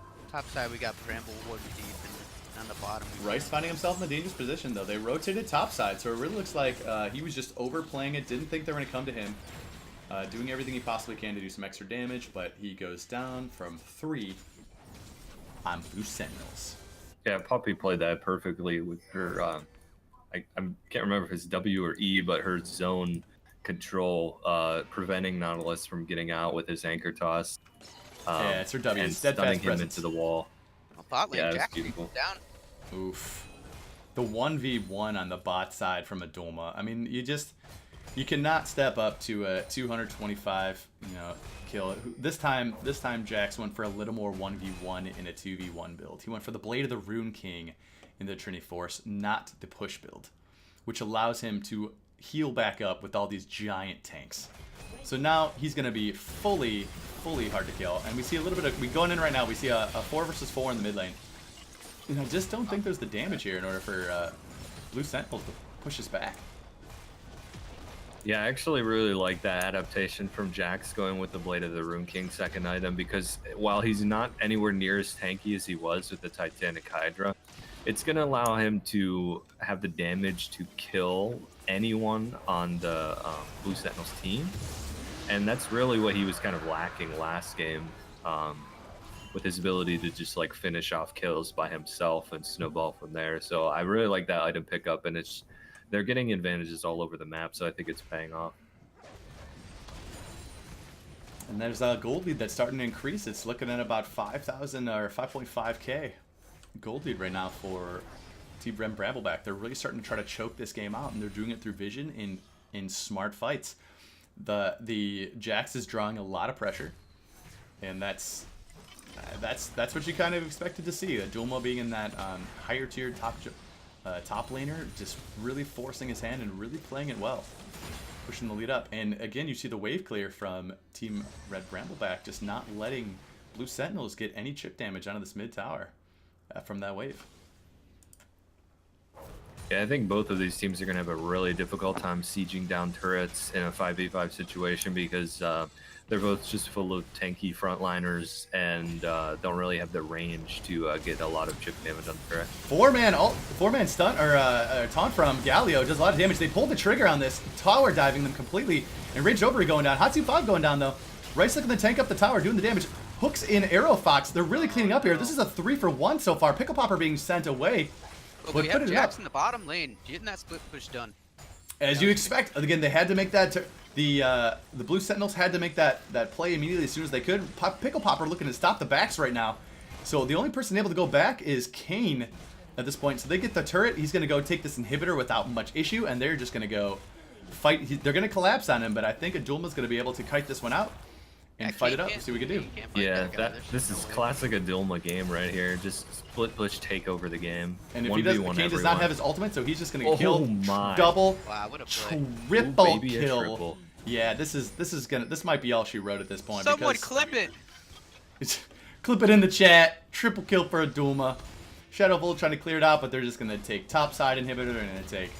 side we got Bramble warding deep, and on the bottom Rice finding himself in a dangerous position though. They rotated top side, so it really looks like he was just overplaying it, didn't think they were going to come to him. Doing everything he possibly can to do some extra damage, but he goes down from 3 on Blue Sentinels. Yeah, Poppy played that perfectly with her, I can't remember if it's W or E, but her zone control, preventing Nautilus from getting out with his anchor toss. Yeah, it's her W. And Steadfast stunning him presence. into the wall. Well, bot lane, Yeah, that's Jack beautiful. down. Oof. The 1v1 on the bot side from Adulma. I mean, you cannot step up to a 225, kill. This time Jax went for a little more 1v1 in a 2v1 build. He went for the Blade of the Rune King in the Trinity Force, not the push build, which allows him to heal back up with all these giant tanks. So now he's going to be fully hard to kill. And we see a little bit of, we going in right now, we see a 4 versus 4 in the mid lane. And I just don't think there's the damage here in order for Blue Sentinels to push us back. Yeah, I actually really like that adaptation from Jax going with the Blade of the Rune King second item, because while he's not anywhere near as tanky as he was with the Titanic Hydra, it's going to allow him to have the damage to kill anyone on the Blue Sentinels team. And that's really what he was kind of lacking last game, with his ability to just like finish off kills by himself and snowball from there. So I really like that item pickup, and they're getting advantages all over the map, so I think it's paying off. And there's a gold lead that's starting to increase. It's looking at about 5,000 or 5.5k gold lead right now for Team Brambleback. They're really starting to try to choke this game out, and they're doing it through vision in smart fights. The Jax is drawing a lot of pressure, and that's what you kind of expected to see. Adulma being in that higher tier top laner, just really forcing his hand and really playing it well, pushing the lead up. And again, you see the wave clear from Team Red Brambleback, just not letting Blue Sentinels get any chip damage onto this mid tower from that wave. Yeah, I think both of these teams are going to have a really difficult time sieging down turrets in a 5v5 situation, because they're both just full of tanky frontliners and don't really have the range to get a lot of chip damage on the turret. Four-man stunt or taunt from Galio does a lot of damage. They pulled the trigger on this, tower diving them completely, and Raged Overy going down. Hatsu 5 going down though. Right click the tank up the tower, doing the damage. Hooks in Arrow Fox. They're really cleaning up here. This is a 3-for-1 so far. Pickle Popper being sent away. But we have Jax in the bottom lane, getting that split push done. As you expect, again, they had to make that. The Blue Sentinels had to make that play immediately as soon as they could. Pickle Popper looking to stop the backs right now. So the only person able to go back is Kane at this point. So they get the turret. He's going to go take this inhibitor without much issue, and they're just going to go fight. They're going to collapse on him, but I think Adulma's going to be able to kite this one out and fight it up and see what we can do. Yeah, this is classic Adulma game right here. Just split push, take over the game. And if he does, Kane does not have his ultimate, so he's just going to kill my. double, wow, what a play. triple Baby, kill. triple. Yeah, this might be all she wrote at this point. Someone because clip it. clip it in the chat. Triple kill for Adulma. Shadow Volt trying to clear it out, but they're just going to take topside inhibitor and going to take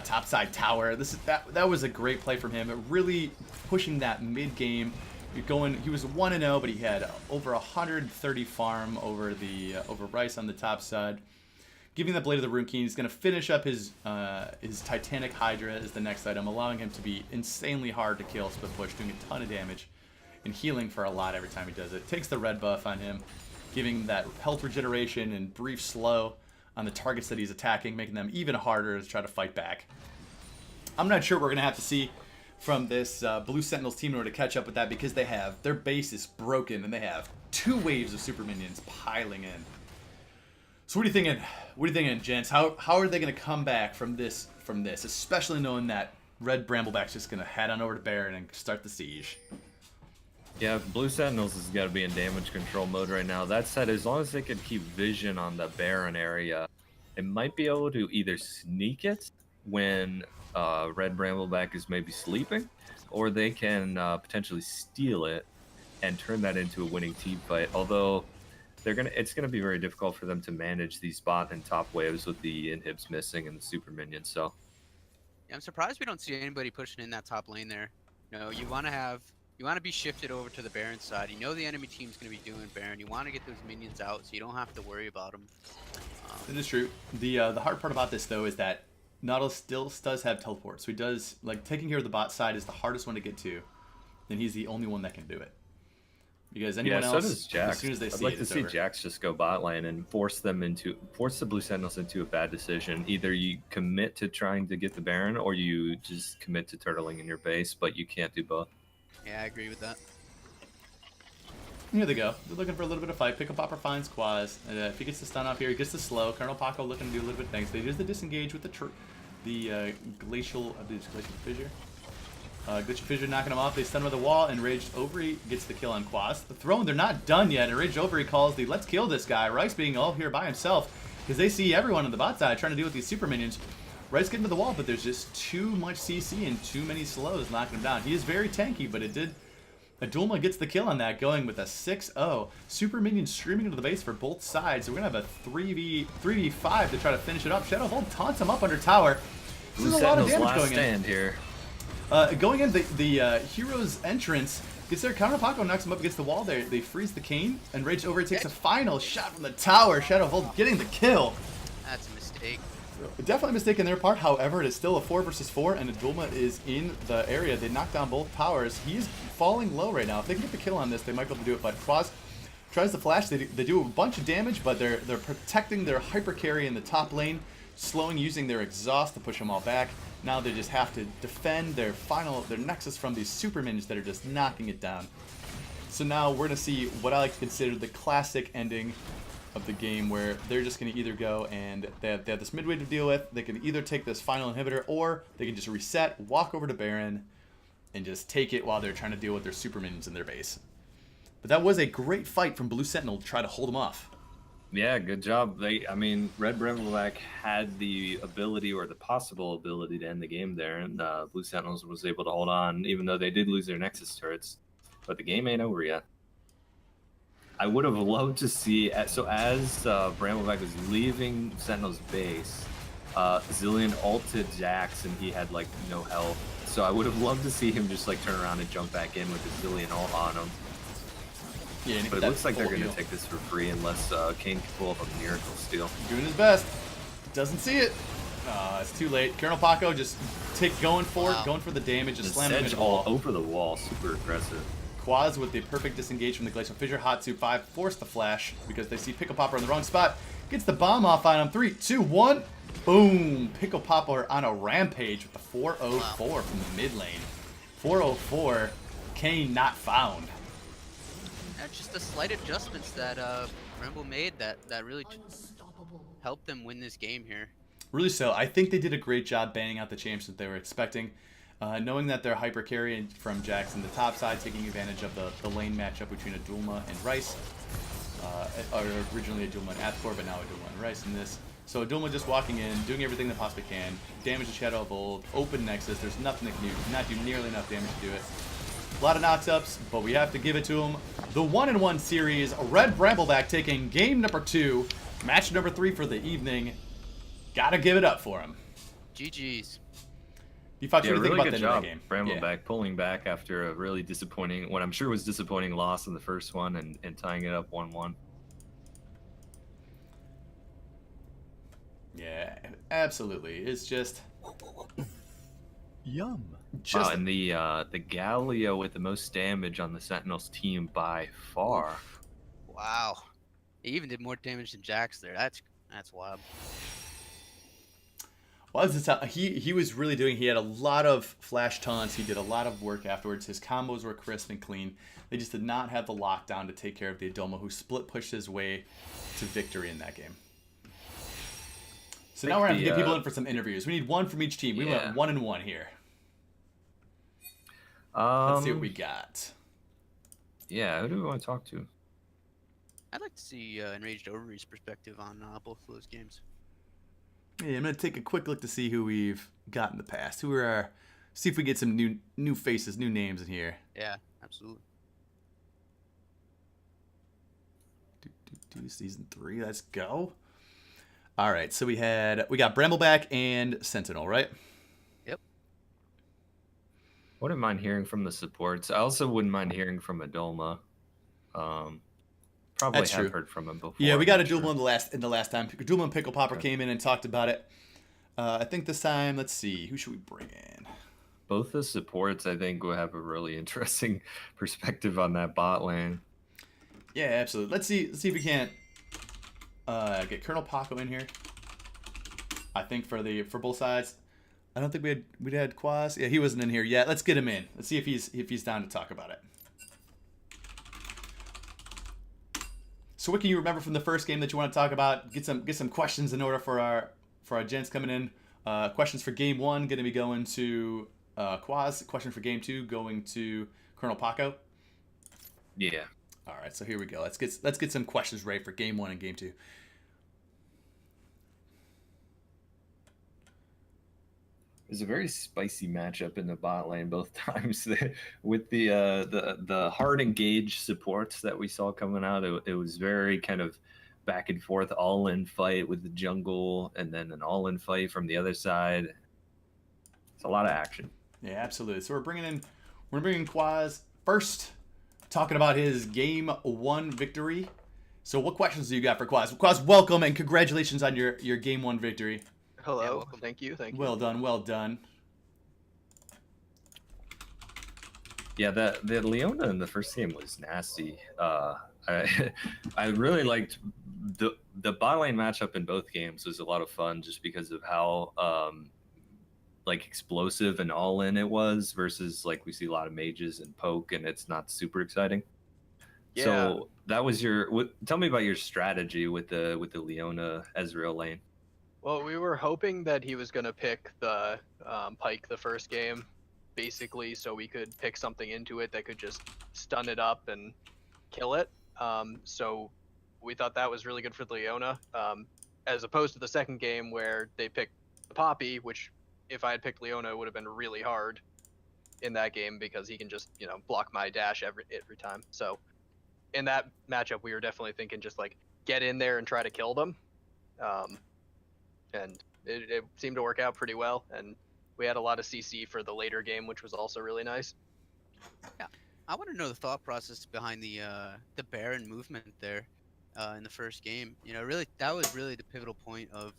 topside tower. That was a great play from him. Really pushing that mid game. He was 1-0, but he had over 130 farm over Rice on the top side. Giving the Blade of the Rune King, he's going to finish up his Titanic Hydra as the next item, allowing him to be insanely hard to kill, split push, doing a ton of damage, and healing for a lot every time he does it. Takes the red buff on him, giving that health regeneration and brief slow on the targets that he's attacking, making them even harder to try to fight back. I'm not sure we're going to have to see from this Blue Sentinels team in order to catch up with that, because their base is broken and they have 2 waves of super minions piling in. So what are you thinking? What are you thinking, gents? How are they going to come back from this, especially knowing that Red Brambleback's just going to head on over to Baron and start the siege? Yeah, Blue Sentinels has got to be in damage control mode right now. That said, as long as they can keep vision on the Baron area, they might be able to either sneak it when Red Brambleback is maybe sleeping, or they can potentially steal it and turn that into a winning team fight. Although it's gonna be very difficult for them to manage these bot and top waves with the inhibs missing and the super minions. So yeah, I'm surprised we don't see anybody pushing in that top lane there. You want to be shifted over to the Baron side. You know the enemy team's going to be doing Baron. You want to get those minions out so you don't have to worry about them. That is true. The hard part about this though is that Nautilus still does have teleport, so he does, like, taking care of the bot side is the hardest one to get to. Then he's the only one that can do it. Because anyone Yeah, else, so does Jax. as soon as they I'd see like it, to it's see over. Jax just go bot lane and force the Blue Sentinels into a bad decision. Either you commit to trying to get the Baron, or you just commit to turtling in your base, but you can't do both. Yeah, I agree with that. Here they go. They're looking for a little bit of fight. Pickle Popper finds Quaz. If he gets the stun off here, he gets the slow. Colonel Paco looking to do a little bit of things. They use the disengage with the glacial, glacial fissure. Glacial fissure knocking him off. They stun with a wall, and Raged Overy gets the kill on Quaz. The throne, they're not done yet. And Raged Overy calls the let's kill this guy. Rice being all here by himself because they see everyone on the bot side trying to deal with these super minions. Rice getting to the wall, but there's just too much CC and too many slows knocking him down. He is very tanky, but it did. Adulma gets the kill on that, going with a 6-0. Super minions streaming into the base for both sides. So we're going to have a 3v5 to try to finish it up. Shadow Hold taunts him up under tower. This is a lot of damage going in. Here. Going in, the hero's entrance gets there. Counter Paco knocks him up against the wall there. They freeze the Cane, and Rage Over takes a final shot from the tower. Shadow Hold getting the kill. That's a mistake. Definitely a mistake on their part. However, it is still a 4 versus 4, and Adulma is in the area. They knock down both towers. He's falling low right now. If they can get the kill on this, they might be able to do it. But Quaz tries to flash. They do a bunch of damage, but they're protecting their hyper carry in the top lane, slowing using their exhaust to push them all back. Now they just have to defend their nexus from these super minions that are just knocking it down. So now we're gonna see what I like to consider the classic ending of the game, where they're just going to either go and they have this midway to deal with. They can either take this final inhibitor, or they can just reset, walk over to Baron, and just take it while they're trying to deal with their super minions in their base. But that was a great fight from Blue Sentinel to try to hold them off. Yeah, good job. I mean, Red Brambleback had the ability, or the possible ability, to end the game there, and Blue Sentinels was able to hold on, even though they did lose their Nexus turrets. But the game ain't over yet. I would have loved to see, so as Brambleback was leaving Sentinel's base, Zillion ulted Jax, and he had like no health. So I would have loved to see him just like turn around and jump back in with the Zillion ult on him. Yeah, but it looks like they're going to take this for free unless Kane can pull up a miracle steal. Doing his best. Doesn't see it. It's too late. Colonel Paco just going for it, going for the damage, just slamming him into the wall. Over the wall, super aggressive. Quaz with the perfect disengage from the Glacial Fissure. Hatsu 5 forced the flash because they see Pickle Popper in the wrong spot. Gets the bomb off on him. 3, 2, 1. Boom. Pickle Popper on a rampage with the 404 from the mid lane. 404. Kane not found. That's just the slight adjustments that Bramble made that really Unstoppable. helped them win this game here. Really so. I think they did a great job banning out the champs that they were expecting. Knowing that they're hyper carrying from Jax in the top side, taking advantage of the lane matchup between Adulma and Rice. Or originally Adulma and Athor, but now Adulma and Rice in this. So Adulma just walking in, doing everything they possibly can. Damage the Shadow of Old, open Nexus. There's nothing they can do. Not do nearly enough damage to do it. A lot of knock-ups, but we have to give it to them. The 1-1 series, Red Brambleback taking game number 2, match number 3 for the evening. Gotta give it up for him. GG's. You thought Yeah, you really about good the job, game. Brambleback, pulling back after a really disappointing, what I'm sure was disappointing loss in the first one, and tying it up 1-1. Yeah, absolutely. It's just Yum. just And the Galio with the most damage on the Sentinels team by far. Wow. He even did more damage than Jax there. That's wild. well, he was really doing. He had a lot of flash taunts. He did a lot of work afterwards. His combos were crisp and clean. They just did not have the lockdown to take care of the Adoma, who split pushed his way to victory in that game. So now we're going to get people in for some interviews. We need one from each team. We went 1-1 here. Let's see what we got. Yeah, who do we want to talk to? I'd like to see Enraged Overy's perspective on both of those games. Yeah, I'm going to take a quick look to see who we've got in the past. Who are see if we get some new faces, new names in here. Yeah, absolutely. Season 3, let's go. All right, so we got Brambleback and Sentinel, right? Yep. Wouldn't mind hearing from the supports. I also wouldn't mind hearing from Adolma. Probably That's have true. heard from him before. Yeah, we got I'm Adulma sure. in the last time. Adulma and Pickle Popper came in and talked about it. I think this time, let's see, who should we bring in? Both the supports, I think, will have a really interesting perspective on that bot lane. Yeah, absolutely. Let's see if we can't get Colonel Paco in here. I think for both sides. I don't think we had Quaz. Yeah, he wasn't in here yet. Let's get him in. Let's see if he's down to talk about it. So what can you remember from the first game that you want to talk about? Get some questions in order for our gents coming in. Questions for game 1 going to be going to Quaz. Question for game 2 going to Colonel Paco. Yeah. All right, so here we go. Let's get some questions ready for game 1 and game 2. It was a very spicy matchup in the bot lane both times. With the hard engaged supports that we saw coming out, it was very kind of back and forth, all in fight with the jungle, and then an all in fight from the other side. It's a lot of action. Yeah, absolutely. So we're bringing in Quaz first, talking about his game 1 victory. So what questions do you got for Quaz? Quaz, welcome and congratulations on your game 1 victory. Hello. Yeah, welcome. Thank you. Thank you. Well done, well done. Yeah, the Leona in the first game was nasty. I really liked the bot lane matchup in both games was a lot of fun just because of how like explosive and all in it was versus like we see a lot of mages and poke and it's not super exciting. Yeah. So that was tell me about your strategy with the Leona Ezreal lane. Well, we were hoping that he was going to pick the Pike the first game, basically, so we could pick something into it that could just stun it up and kill it. So we thought that was really good for the Leona, as opposed to the second game where they picked the Poppy, which if I had picked Leona, it would have been really hard in that game because he can just, block my dash every time. So in that matchup, we were definitely thinking just like get in there and try to kill them. And it seemed to work out pretty well, and we had a lot of CC for the later game, which was also really nice. Yeah, I want to know the thought process behind the Baron movement there in the first game. Really, that was really the pivotal point of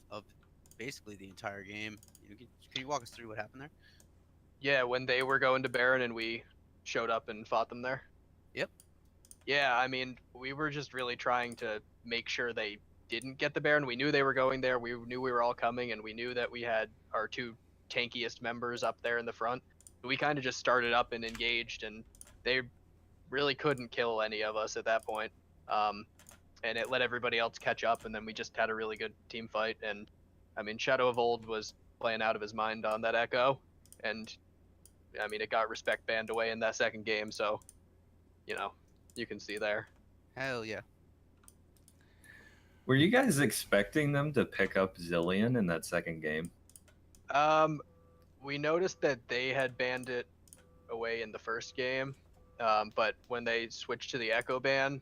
basically the entire game. Can you walk us through what happened there? Yeah, when they were going to Baron and we showed up and fought them there. Yep. Yeah, I mean, we were just really trying to make sure they didn't get the Baron. We knew they were going there. We knew we were all coming, and we knew that we had our 2 tankiest members up there in the front. We kind of just started up and engaged, and they really couldn't kill any of us at that point. And it let everybody else catch up, and then we just had a really good team fight. And I mean, Shadow of Old was playing out of his mind on that Echo, and I mean, it got respect banned away in that second game, so you can see there. Hell yeah. Were you guys expecting them to pick up Zillion in that second game? We noticed that they had banned it away in the first game, but when they switched to the Echo ban,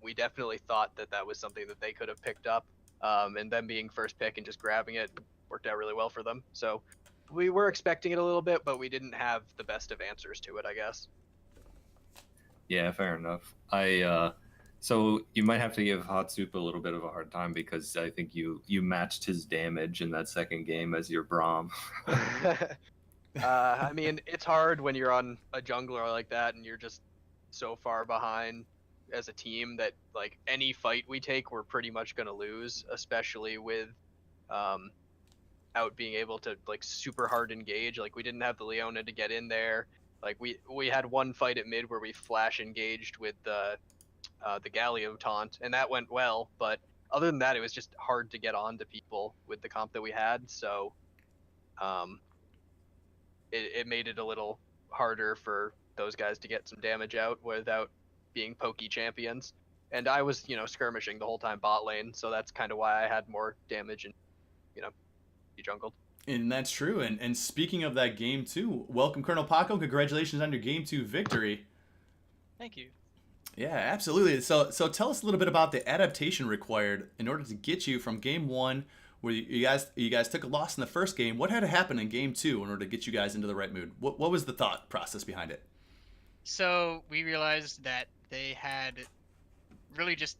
we definitely thought that was something that they could have picked up, and them being first pick and just grabbing it worked out really well for them. So we were expecting it a little bit, but we didn't have the best of answers to it, I guess. Yeah, fair enough. So you might have to give Hot Soup a little bit of a hard time because I think you matched his damage in that second game as your Braum. I mean, it's hard when you're on a jungler like that and you're just so far behind as a team that like any fight we take, we're pretty much going to lose, especially with out being able to like super hard engage. Like we didn't have the Leona to get in there. Like we had one fight at mid where we flash engaged with the Galio taunt, and that went well, but other than that, it was just hard to get on to people with the comp that we had, so it made it a little harder for those guys to get some damage out without being pokey champions. And I was, skirmishing the whole time bot lane, so that's kind of why I had more damage and, he jungled. And that's true. And speaking of that game 2, welcome Colonel Paco. Congratulations on your game 2 victory. Thank you. Yeah, absolutely. So tell us a little bit about the adaptation required in order to get you from game 1, where you guys took a loss in the first game. What had to happen in game 2 in order to get you guys into the right mood? What was the thought process behind it? So we realized that they had really just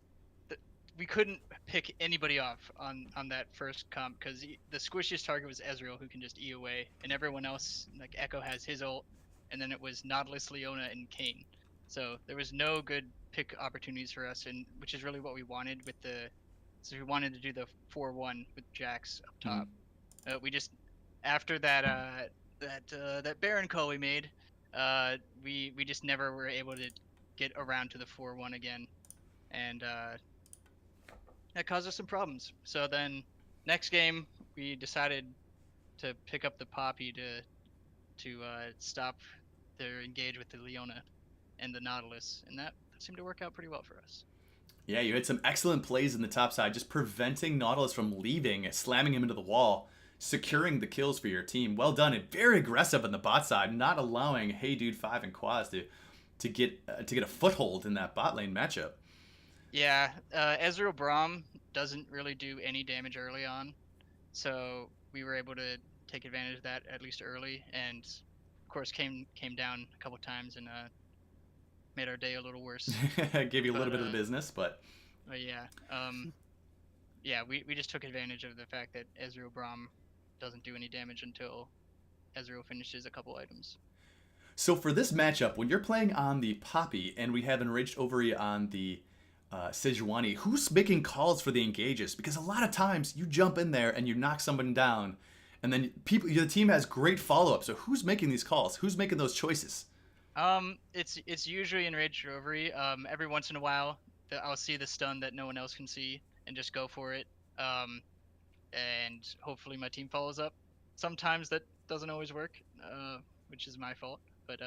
we couldn't pick anybody off on that first comp because the squishiest target was Ezreal, who can just E away, and everyone else, like Echo has his ult, and then it was Nautilus, Leona, and Kayn. So there was no good pick opportunities for us, and which is really what we wanted with the. So we wanted to do the 4-1 with Jax up top. We just after that Baron call we made, we just never were able to get around to the 4-1 again, and that caused us some problems. So then next game we decided to pick up the Poppy to stop their engage with the Leona and the Nautilus, and that seemed to work out pretty well for us. Yeah, you had some excellent plays in the top side, just preventing Nautilus from leaving, slamming him into the wall, securing the kills for your team. Well done, and very aggressive on the bot side, not allowing Hey Dude 5 and Quaz to get a foothold in that bot lane matchup. Yeah, Ezreal Braum doesn't really do any damage early on, so we were able to take advantage of that at least early, and of course came down a couple times and made our day a little worse. Gave you a little bit of the But business, but yeah, yeah, we just took advantage of the fact that Ezreal Braum doesn't do any damage until Ezreal finishes a couple items. so for this matchup, when you're playing on the Poppy and we have Enraged Ovary on the Sejuani, who's making calls for the engages? Because a lot of times you jump in there and you knock someone down, and then the team has great follow up. So who's making these calls? Who's making those choices? It's usually Enraged Ovary. Every once in a while, I'll see the stun that no one else can see and just go for it. And hopefully my team follows up. Sometimes that doesn't always work, which is my fault. But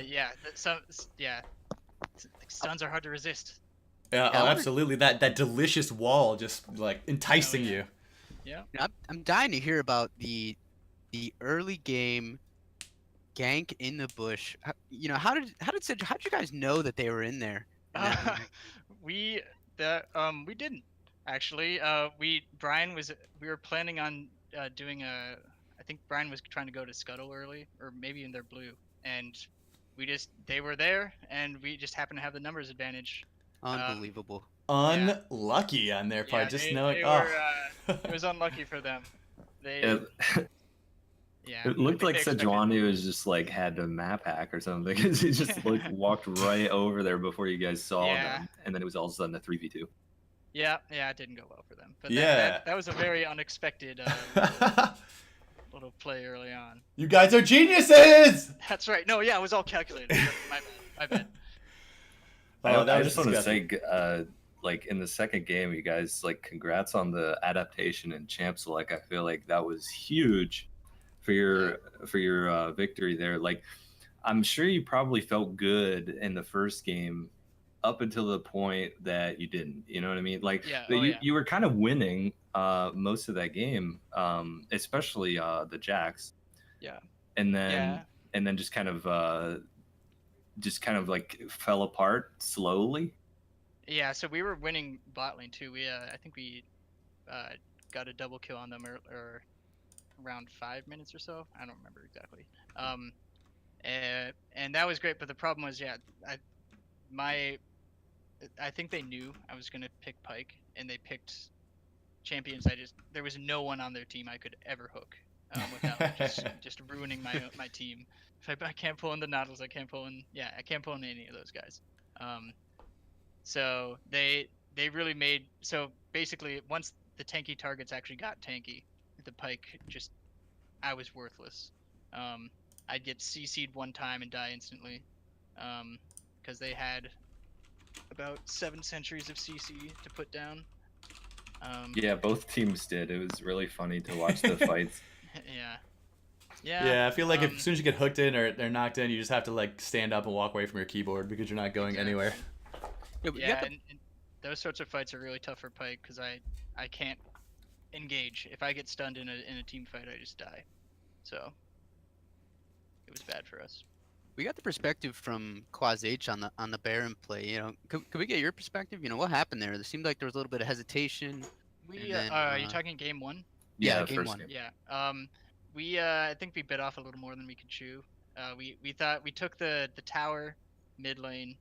yeah, stuns are hard to resist. Yeah, oh, absolutely. That delicious wall just like enticing Oh, yeah. you. Yeah. I'm dying to hear about the early game gank in the bush. How did you guys know that they were in there? We didn't actually. We were planning on doing a. I think Brian was trying to go to Scuttle early, or maybe in their blue, and they were there, and we just happened to have the numbers advantage. Unbelievable. Unlucky on their part, just knowing. It was unlucky for them. It looked like Sejuani was just like had a map hack or something because he just like walked right over there before you guys saw them, and then it was all of a sudden a 3v2. Yeah, it didn't go well for them. But Yeah. that was a very unexpected little play early on. You guys are geniuses! That's right. No, yeah, it was all calculated. My bad. I just want to say, like in the second game, you guys like congrats on the adaptation in champs. Like I feel like that was huge for your victory there. Like I'm sure you probably felt good in the first game up until the point that you didn't. You know what I mean? Like you were kind of winning most of that game, especially the Jax. Yeah. And then just kind of like fell apart slowly. Yeah, so we were winning bot lane too. I think we got a double kill on them or around 5 minutes or so. I don't remember exactly. And that was great, but the problem was, I think they knew I was gonna pick Pyke, and they picked champions. There was no one on their team I could ever hook without just ruining my team. If I can't pull in the Nautilus, I can't pull in any of those guys. So they really made, so basically once the tanky targets actually got tanky, the Pyke I was worthless. I'd get CC'd one time and die instantly, because they had about 7 centuries of CC to put down. Yeah, both teams did. It was really funny to watch the fights. Yeah, I feel like as soon as you get hooked in or they're knocked in, you just have to like stand up and walk away from your keyboard because you're not going anywhere. And those sorts of fights are really tough for Pyke because I can't engage. If I get stunned in a team fight, I just die. So it was bad for us. We got the perspective from Quaz H on the Baron play. Could we get your perspective? What happened there? It seemed like there was a little bit of hesitation. Are you talking game 1? Yeah, game 1. Yeah. I think we bit off a little more than we could chew. We thought we took the tower mid lane,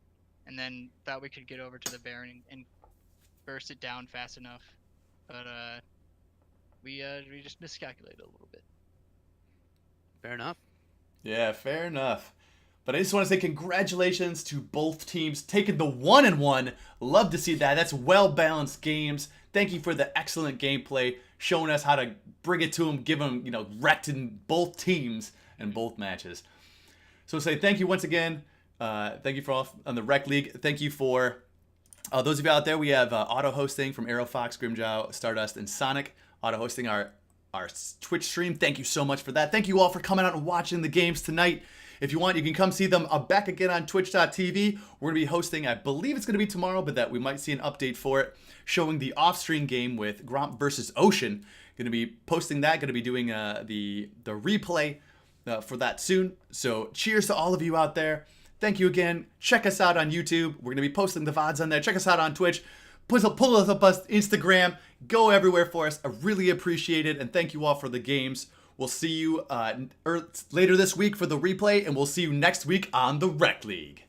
and then thought we could get over to the Baron and burst it down fast enough, but we just miscalculated a little bit. Fair enough. Yeah, fair enough. But I just want to say congratulations to both teams taking the 1-1. Love to see that. That's well-balanced games. Thank you for the excellent gameplay, showing us how to bring it to them, give them, Rekt in both teams and both matches. So say thank you once again. Thank you for all on the Rekt League. Thank you for those of you out there. We have auto hosting from Arrow Fox, Grimjow, Stardust, and Sonic. Auto hosting our Twitch stream. Thank you so much for that. Thank you all for coming out and watching the games tonight. If you want, you can come see them back again on twitch.tv. We're going to be hosting, I believe it's going to be tomorrow, but that we might see an update for it, showing the off-stream game with Gromp versus Ocean. Going to be posting that, going to be doing the replay for that soon. So cheers to all of you out there. Thank you again. Check us out on YouTube. We're going to be posting the VODs on there. Check us out on Twitch. Pull us up on Instagram. Go everywhere for us. I really appreciate it. And thank you all for the games. We'll see you later this week for the replay. And we'll see you next week on the Rekt League.